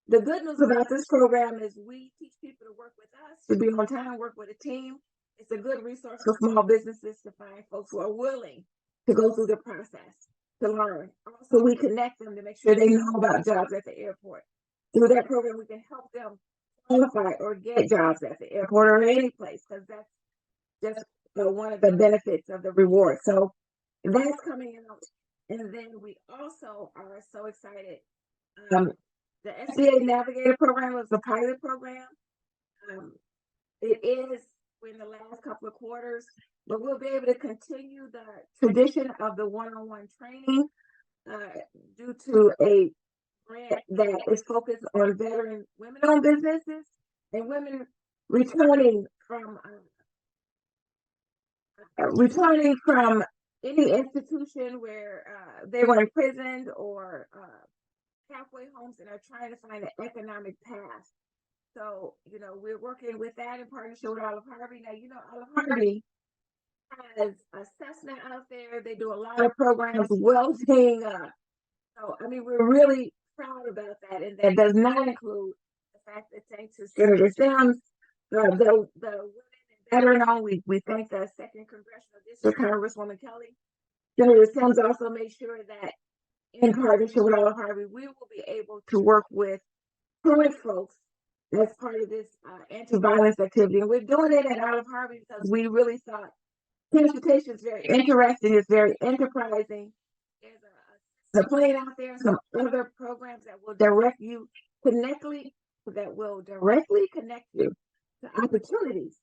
The good news about this program is we teach people to work with us, to be on time, work with a team. It's a good resource for small businesses to find folks who are willing to go through the process, to learn. Also, we connect them to make sure they know about jobs at the airport. Through that program, we can help them qualify or get jobs at the airport or any place, because that's just one of the benefits of the reward. So that's coming out. And then we also are so excited. The SBA Navigator program was a pilot program. It is in the last couple of quarters, but we'll be able to continue the tradition of the one-on-one training due to a grant that is focused on veteran women-owned businesses and women returning from any institution where they were imprisoned or halfway homes and are trying to find an economic path. So, we're working with that in partnership with Olive Harvey. Now, Olive Harvey has a Cessna out there. They do a lot of programs, welding. So, we're really proud about that. And that does not include the fact that thanks to Senator Sims, the women and veteran-owned, we thank the 2nd Congressional District Congresswoman Kelly. Senator Sims also made sure that in partnership with Olive Harvey, we will be able to work with current folks as part of this anti-violence activity. And we're doing it at Olive Harvey because we really thought transportation is very interesting, it's very enterprising. There's a plane out there, some other programs that will directly connect you to opportunities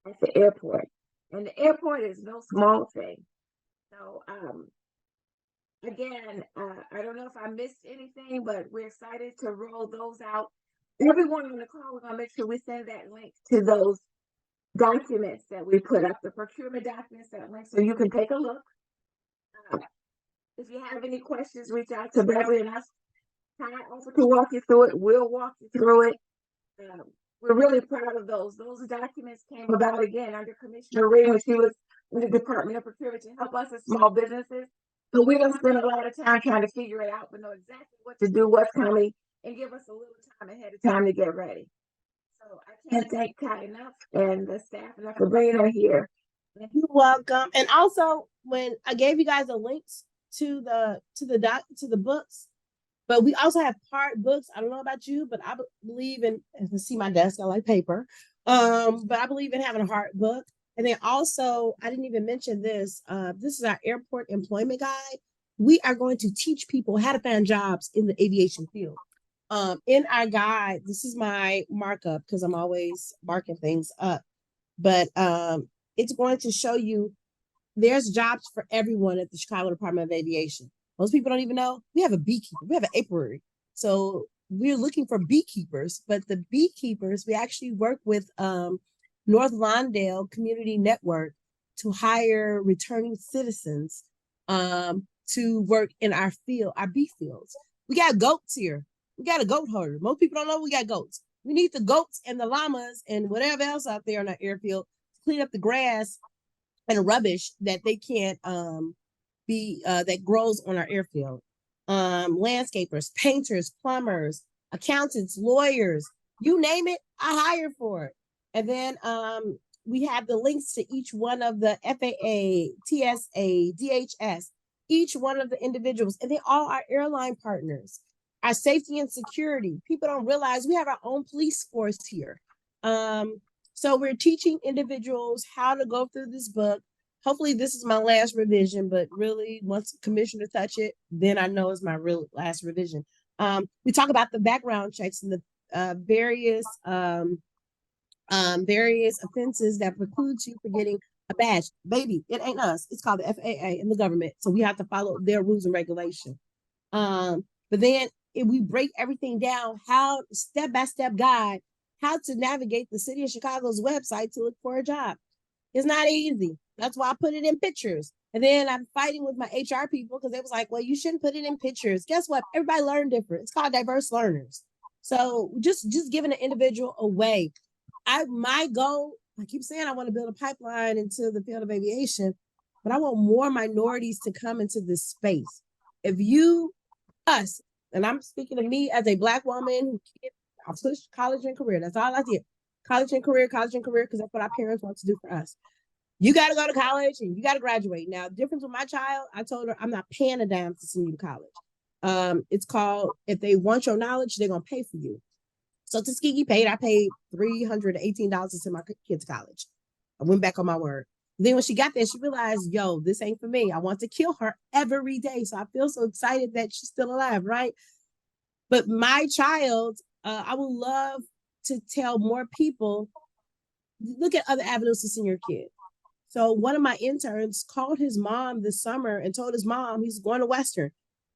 at the airport. And the airport is no small thing. So again, I don't know if I missed anything, but we're excited to roll those out. Everyone on the call, we're going to make sure we send that link to those documents that we put up, the procurement documents, that link, so you can take a look. If you have any questions, reach out to Beverly and us. Ty offered to walk you through it. We'll walk you through it. We're really proud of those. Those documents came about again under Commissioner Ray when she was in the Department of Procurement to help us as small businesses. So we don't spend a lot of time trying to figure it out, but know exactly what to do, what's coming, and give us a little time ahead of time to get ready. So I can't thank Ty enough and the staff enough for bringing her here. You're welcome. And also, when I gave you guys the links to the books, but we also have part books. I don't know about you, but I believe in, as you see my desk, I like paper. But I believe in having a hard book. And then also, I didn't even mention this. This is our airport employment guide. We are going to teach people how to find jobs in the aviation field. In our guide, this is my markup because I'm always marking things up. But it's going to show you there's jobs for everyone at the Chicago Department of Aviation. Most people don't even know we have a beekeeper, we have an apiary. So we're looking for beekeepers, but the beekeepers, we actually work with North Lawndale Community Network to hire returning citizens to work in our field, our bee fields. We got goats here. We got a goat herder. Most people don't know we got goats. We need the goats and the llamas and whatever else out there in our airfield to clean up the grass and the rubbish that they can't that grows on our airfield. Landscapers, painters, plumbers, accountants, lawyers, you name it, I hire for it. And then we have the links to each one of the FAA, TSA, DHS, each one of the individuals, and they all are airline partners. Our safety and security, people don't realize we have our own police force here. So we're teaching individuals how to go through this book. Hopefully this is my last revision, but really once the commissioner touch it, then I know it's my real last revision. We talk about the background checks and the various offenses that precludes you from getting a badge. Baby, it ain't us. It's called the FAA and the government. So we have to follow their rules and regulation. But then if we break everything down, how step-by-step guide, how to navigate the city of Chicago's website to look for a job. It's not easy. That's why I put it in pictures. And then I'm fighting with my HR people because they was like, well, you shouldn't put it in pictures. Guess what? Everybody learn different. It's called diverse learners. So just giving an individual a way. My goal, I keep saying I want to build a pipeline into the field of aviation, but I want more minorities to come into this space. If us, and I'm speaking of me as a Black woman who I'll push college and career. That's all I did. College and career, because that's what our parents want to do for us. You got to go to college and you got to graduate. Now, the difference with my child, I told her I'm not paying a dime to send you to college. It's called, if they want your knowledge, they're going to pay for you. So Tuskegee I paid $318 to send my kids to college. I went back on my word. Then when she got there, she realized, yo, this ain't for me. I want to kill her every day. So I feel so excited that she's still alive, right? But my child, I would love to tell more people, look at other avenues to send your kid. So one of my interns called his mom this summer and told his mom he's going to Western.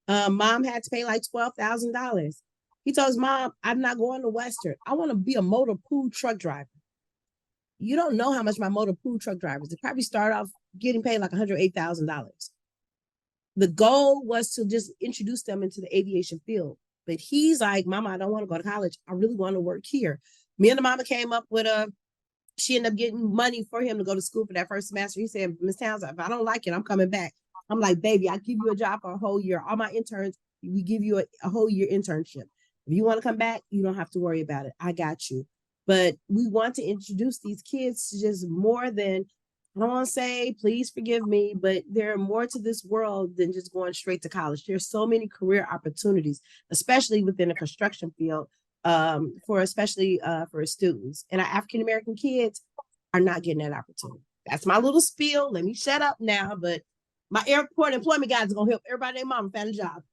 Mom had to pay like $12,000. He told his mom, I'm not going to Western. I want to be a motor pool truck driver. You don't know how much my motor pool truck drivers, they probably start off getting paid like $108,000. The goal was to just introduce them into the aviation field. But he's like, Mama, I don't want to go to college. I really want to work here. Me and the mama came up with she ended up getting money for him to go to school for that first semester. He said, Miss Townsend, if I don't like it, I'm coming back. I'm like, baby, I give you a job for a whole year. All my interns, we give you a whole year internship. If you want to come back, you don't have to worry about it. I got you. But we want to introduce these kids to just more than, I don't want to say, please forgive me, but there are more to this world than just going straight to college. There's so many career opportunities, especially within the construction field, for students. And our African-American kids are not getting that opportunity. That's my little spiel. Let me shut up now, but my airport employment guys are going to help everybody and their mama find a job.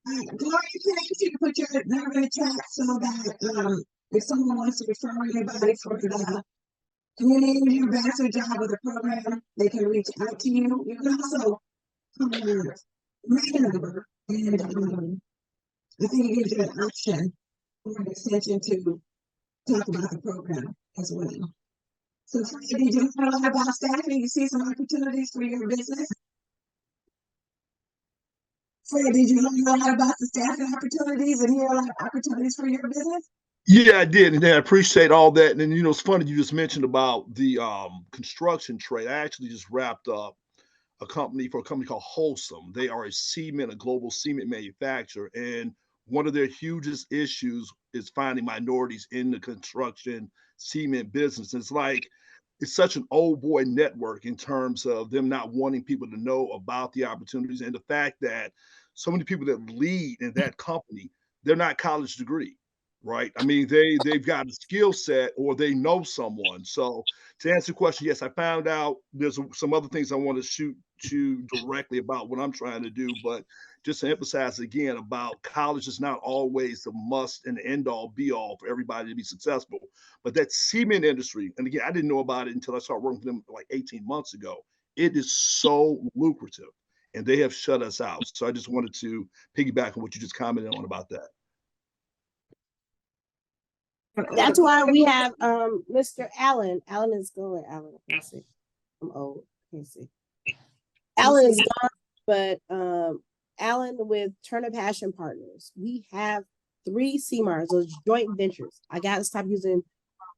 Gloria, can you put your number in the chat so that if someone wants to refer anybody for the community ambassador job with the program, they can reach out to you. You can also make a number, and I think it gives you an option for an extension to talk about the program as well. So, did you know a lot about staffing? You see some opportunities for your business? Fred, did you know a lot about the staffing opportunities and hear a lot of opportunities for your business? Yeah, I did, and I appreciate all that. And it's funny you just mentioned about the construction trade. I actually just wrapped up a company called Wholesome. They are a global cement manufacturer, and one of their hugest issues is finding minorities in the construction cement business. It's such an old boy network in terms of them not wanting people to know about the opportunities, and the fact that so many people that lead in that company, they're not college degree, right? I mean, they've got a skill set or they know someone. So to answer the question, yes, I found out there's some other things I want to shoot to directly about what I'm trying to do, but just to emphasize again about college is not always the must and the end all be all for everybody to be successful. But that cement industry, and again, I didn't know about it until I started working for them like 18 months ago. It is so lucrative, and they have shut us out. So I just wanted to piggyback on what you just commented on about that. That's why we have Mr. Allen. Allen is going. Allen, let's see. I'm old. Let's see. Allen is gone, but Allen with Turner Passion Partners. We have 3 CMARs, those joint ventures. I got to stop using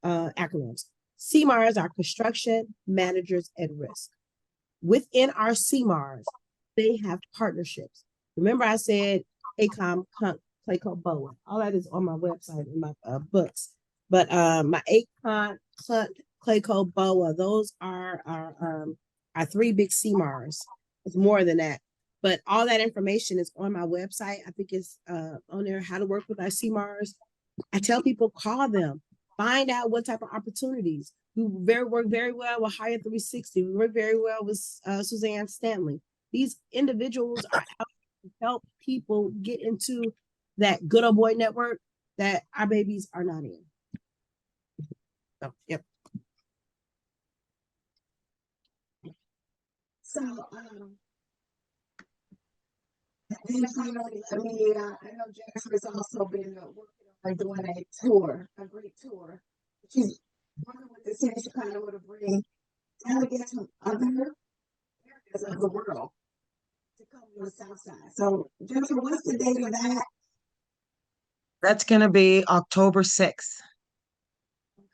acronyms. CMARs are construction managers at risk. Within our CMARs, they have partnerships. Remember, I said ACOM, Clayco, BOA. All that is on my website in my books. But my ACOM, Clayco, BOA, those are our 3 big CMARs. It's more than that. But all that information is on my website. I think it's on there, how to work with our CMARs. I tell people, call them. Find out what type of opportunities. We work very well with Hire 360. We work very well with Suzanne Stanley. These individuals are out to help people get into that good old boy network that our babies are not in. So, yep. So, and finally, I know Jennifer's also been working on doing a great tour. She's working with the city of Chicago to bring delegates from other areas of the world to come to the South Side. So, Jennifer, what's the date of that? That's going to be October 6th.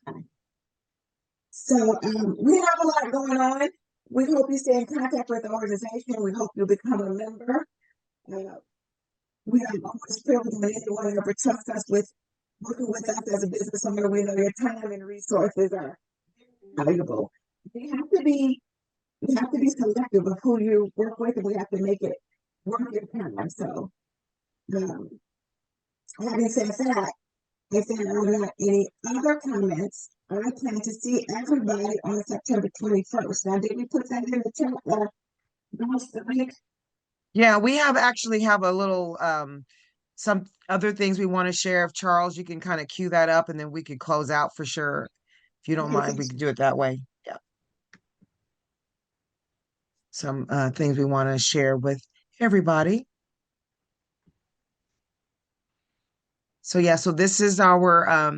Okay. So, we have a lot going on. We hope you stay in contact with the organization. We hope you become a member. We are always privileged when anyone ever trusts us with working with us as a business owner. We know your time and resources are valuable. We have to be selective of who you work with, and we have to make it worth your time. So, having said that, if there are not any other comments I plan to see everybody on September 21st. Now, did we put that in the chat? The link? Yeah, we actually have a little some other things we want to share. If Charles, you can kind of cue that up and then we could close out for sure. If you don't mind, we can do it that way. Yeah. Some things we want to share with everybody. So yeah, so this is our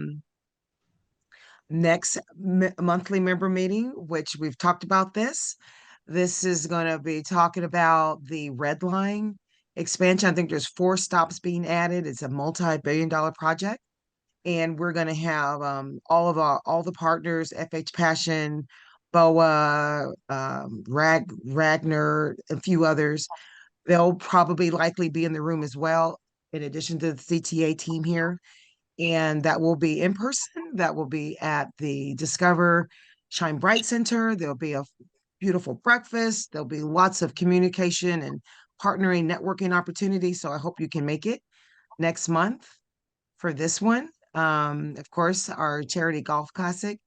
next monthly member meeting, which we've talked about this. This is going to be talking about the red line expansion. I think there's 4 stops being added. It's a multi-billion-dollar project. And we're going to have all the partners, FH Passion, BOA, Ragnar, a few others. They'll probably likely be in the room as well, in addition to the CTA team here. And that will be in person. That will be at the Discover Shine Bright Center. There'll be a beautiful breakfast. There'll be lots of communication and partnering, networking opportunities. So I hope you can make it next month for this one. Of course, our charity golf classic.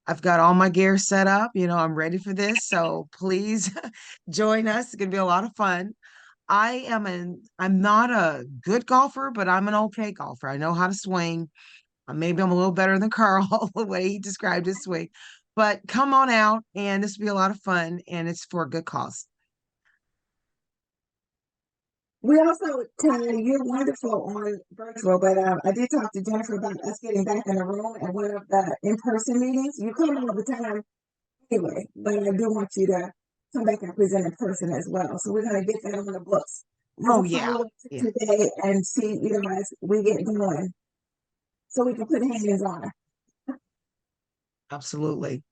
I've got all my gear set up. I'm ready for this. So please join us. It's gonna be a lot of fun. I'm not a good golfer, but I'm an okay golfer. I know how to swing. Maybe I'm a little better than Carl, the way he described his swing. But come on out, and this will be a lot of fun, and it's for a good cause. We also, Tanya, you're wonderful on virtual, but I did talk to Jennifer about us getting back in the room at one of the in-person meetings. You come all the time anyway, but I do want you to come back and present in person as well. So we're going to get that on the books. Oh, yeah. Today and see, as we get going, so we can put hands on it. Absolutely.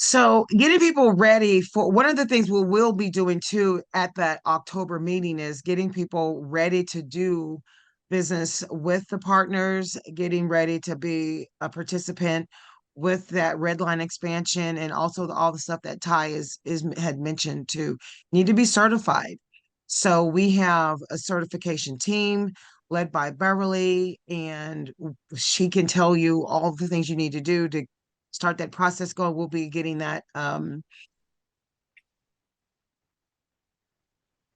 So getting people ready for one of the things we'll be doing too at that October meeting is getting people ready to do business with the partners, getting ready to be a participant with that red line expansion, and also all the stuff that Ty had mentioned to need to be certified. So we have a certification team led by Beverly, and she can tell you all the things you need to do to start that process going. We'll be getting that. And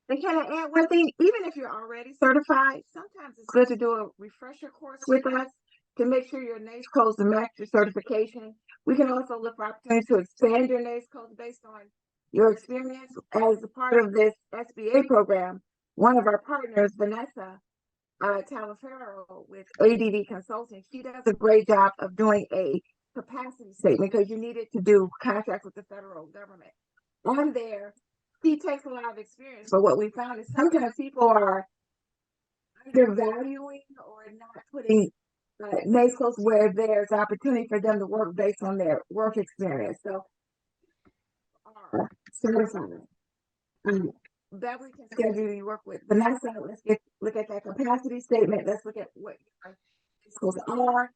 can I add one thing? Even if you're already certified, sometimes it's good to do a refresher course with us to make sure your NACE codes match your certification. We can also look for opportunities to expand your NACE codes based on your experience. As a part of this SBA program, one of our partners, Vanessa Talaferro with ADV Consulting, she does a great job of doing a capacity statement because you needed to do contracts with the federal government. On there, he takes a lot of experience, but what we found is sometimes people are undervaluing or not putting NACE codes where there's opportunity for them to work based on their work experience. So, certified. Beverly can schedule you work with Vanessa. Let's look at that capacity statement. Let's look at what your schools are.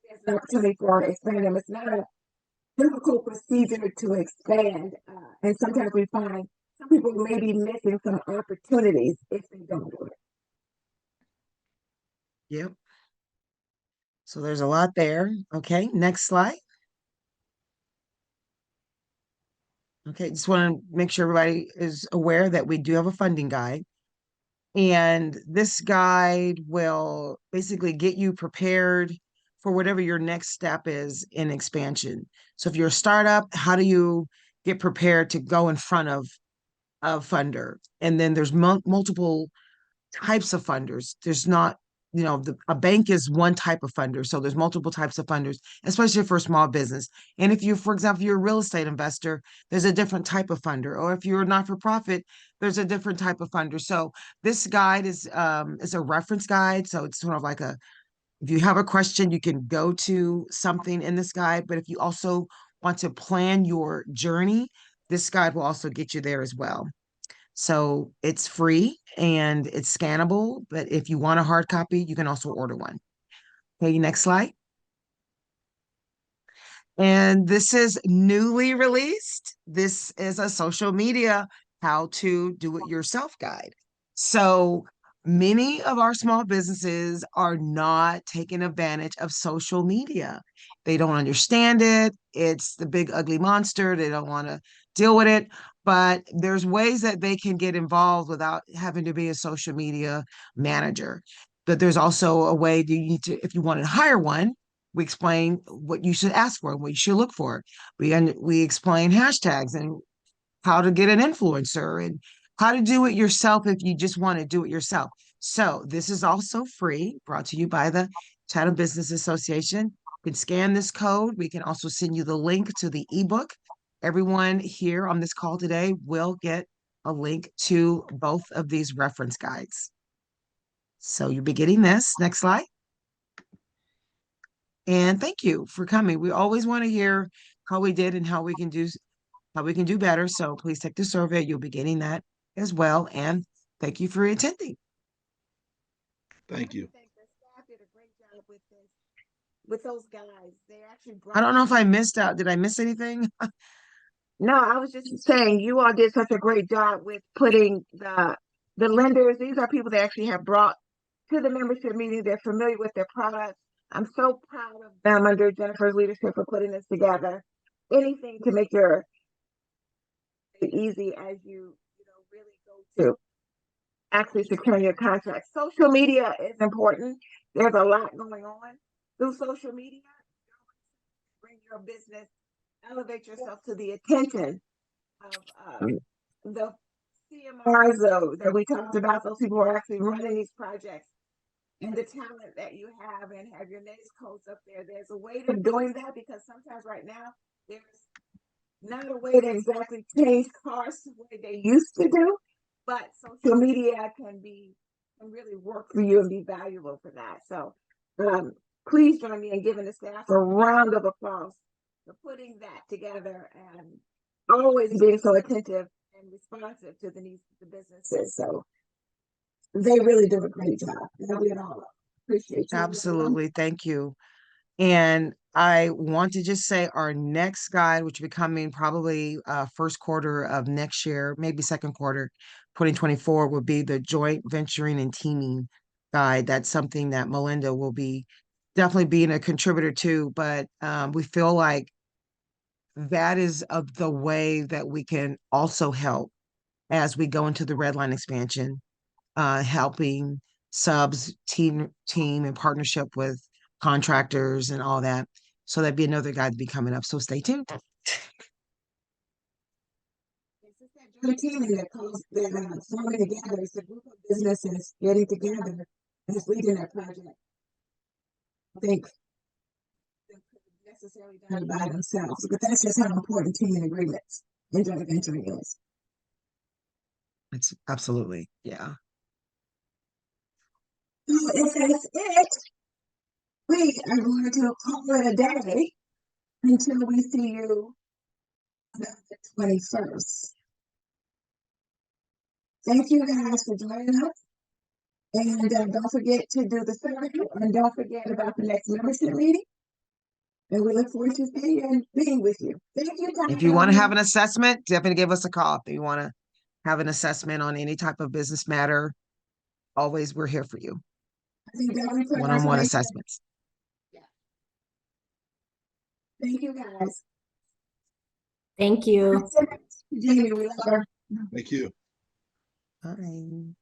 There's an opportunity for expanding them. It's not a difficult procedure to expand, and sometimes we find some people may be missing some opportunities if they don't do it. Yep. So there's a lot there. Okay, next slide. Okay, just want to make sure everybody is aware that we do have a funding guide. And this guide will basically get you prepared for whatever your next step is in expansion. So if you're a startup, how do you get prepared to go in front of a funder? And then there's multiple types of funders. There's not, a bank is one type of funder. So there's multiple types of funders, especially for a small business. And if you, for example, you're a real estate investor, there's a different type of funder. Or if you're a not-for-profit, there's a different type of funder. So this guide is a reference guide. So it's sort of like if you have a question, you can go to something in this guide. But if you also want to plan your journey, this guide will also get you there as well. So it's free and it's scannable, but if you want a hard copy, you can also order one. Okay, next slide. And this is newly released. This is a social media how to do it yourself guide. So many of our small businesses are not taking advantage of social media. They don't understand it. It's the big ugly monster. They don't want to deal with it. But there's ways that they can get involved without having to be a social media manager. But there's also a way that you need to, if you want to hire one, we explain what you should ask for and what you should look for. We explain hashtags and how to get an influencer and how to do it yourself if you just want to do it yourself. So this is also free, brought to you by the Chatham Business Association. You can scan this code. We can also send you the link to the ebook. Everyone here on this call today will get a link to both of these reference guides. So you'll be getting this. Next slide. And thank you for coming. We always want to hear how we did and how we can do better. So please take the survey. You'll be getting that as well. And thank you for attending. Thank you. With those guys, they actually I don't know if I missed out. Did I miss anything? No, I was just saying you all did such a great job with putting the lenders. These are people that actually have brought to the membership meeting. They're familiar with their products. I'm so proud of them under Jennifer's leadership for putting this together. Anything to make your easy as you really go to actually securing your contract. Social media is important. There's a lot going on through social media. Bring your business, elevate yourself to the attention of the CMRs that we talked about. Those people who are actually running these projects and the talent that you have and have your names codes up there. There's a way of doing that because sometimes right now there's not a way to exactly change cars the way they used to do, but social media can really work for you and be valuable for that. So please join me in giving the staff a round of applause for putting that together and always being so attentive and responsive to the needs of the businesses. So they really do a great job. We all appreciate you. Absolutely. Thank you. And I want to just say our next guide, which will be coming probably first quarter of next year, maybe second quarter 2024, will be the joint venturing and teaming guide. That's something that Melinda will be definitely being a contributor to, but we feel like that is of the way that we can also help as we go into the red line expansion, helping subs, team in partnership with contractors and all that. So that'd be another guide to be coming up. So stay tuned. The team that calls that forming together. It's a group of businesses getting together and it's leading that project. I think necessarily done by themselves, but that's just how important team agreements and joint venturing is. It's absolutely, yeah. If that's it, we are going to call it a day until we see you on the 21st. Thank you guys for joining us. And don't forget to do the survey and don't forget about the next membership meeting. And we look forward to seeing you and being with you. Thank you, guys. If you want to have an assessment, definitely give us a call. If you want to have an assessment on any type of business matter, always we're here for you. One-on-one assessments. Yeah. Thank you, guys. Thank you. Jamie, we love her. Thank you. Bye.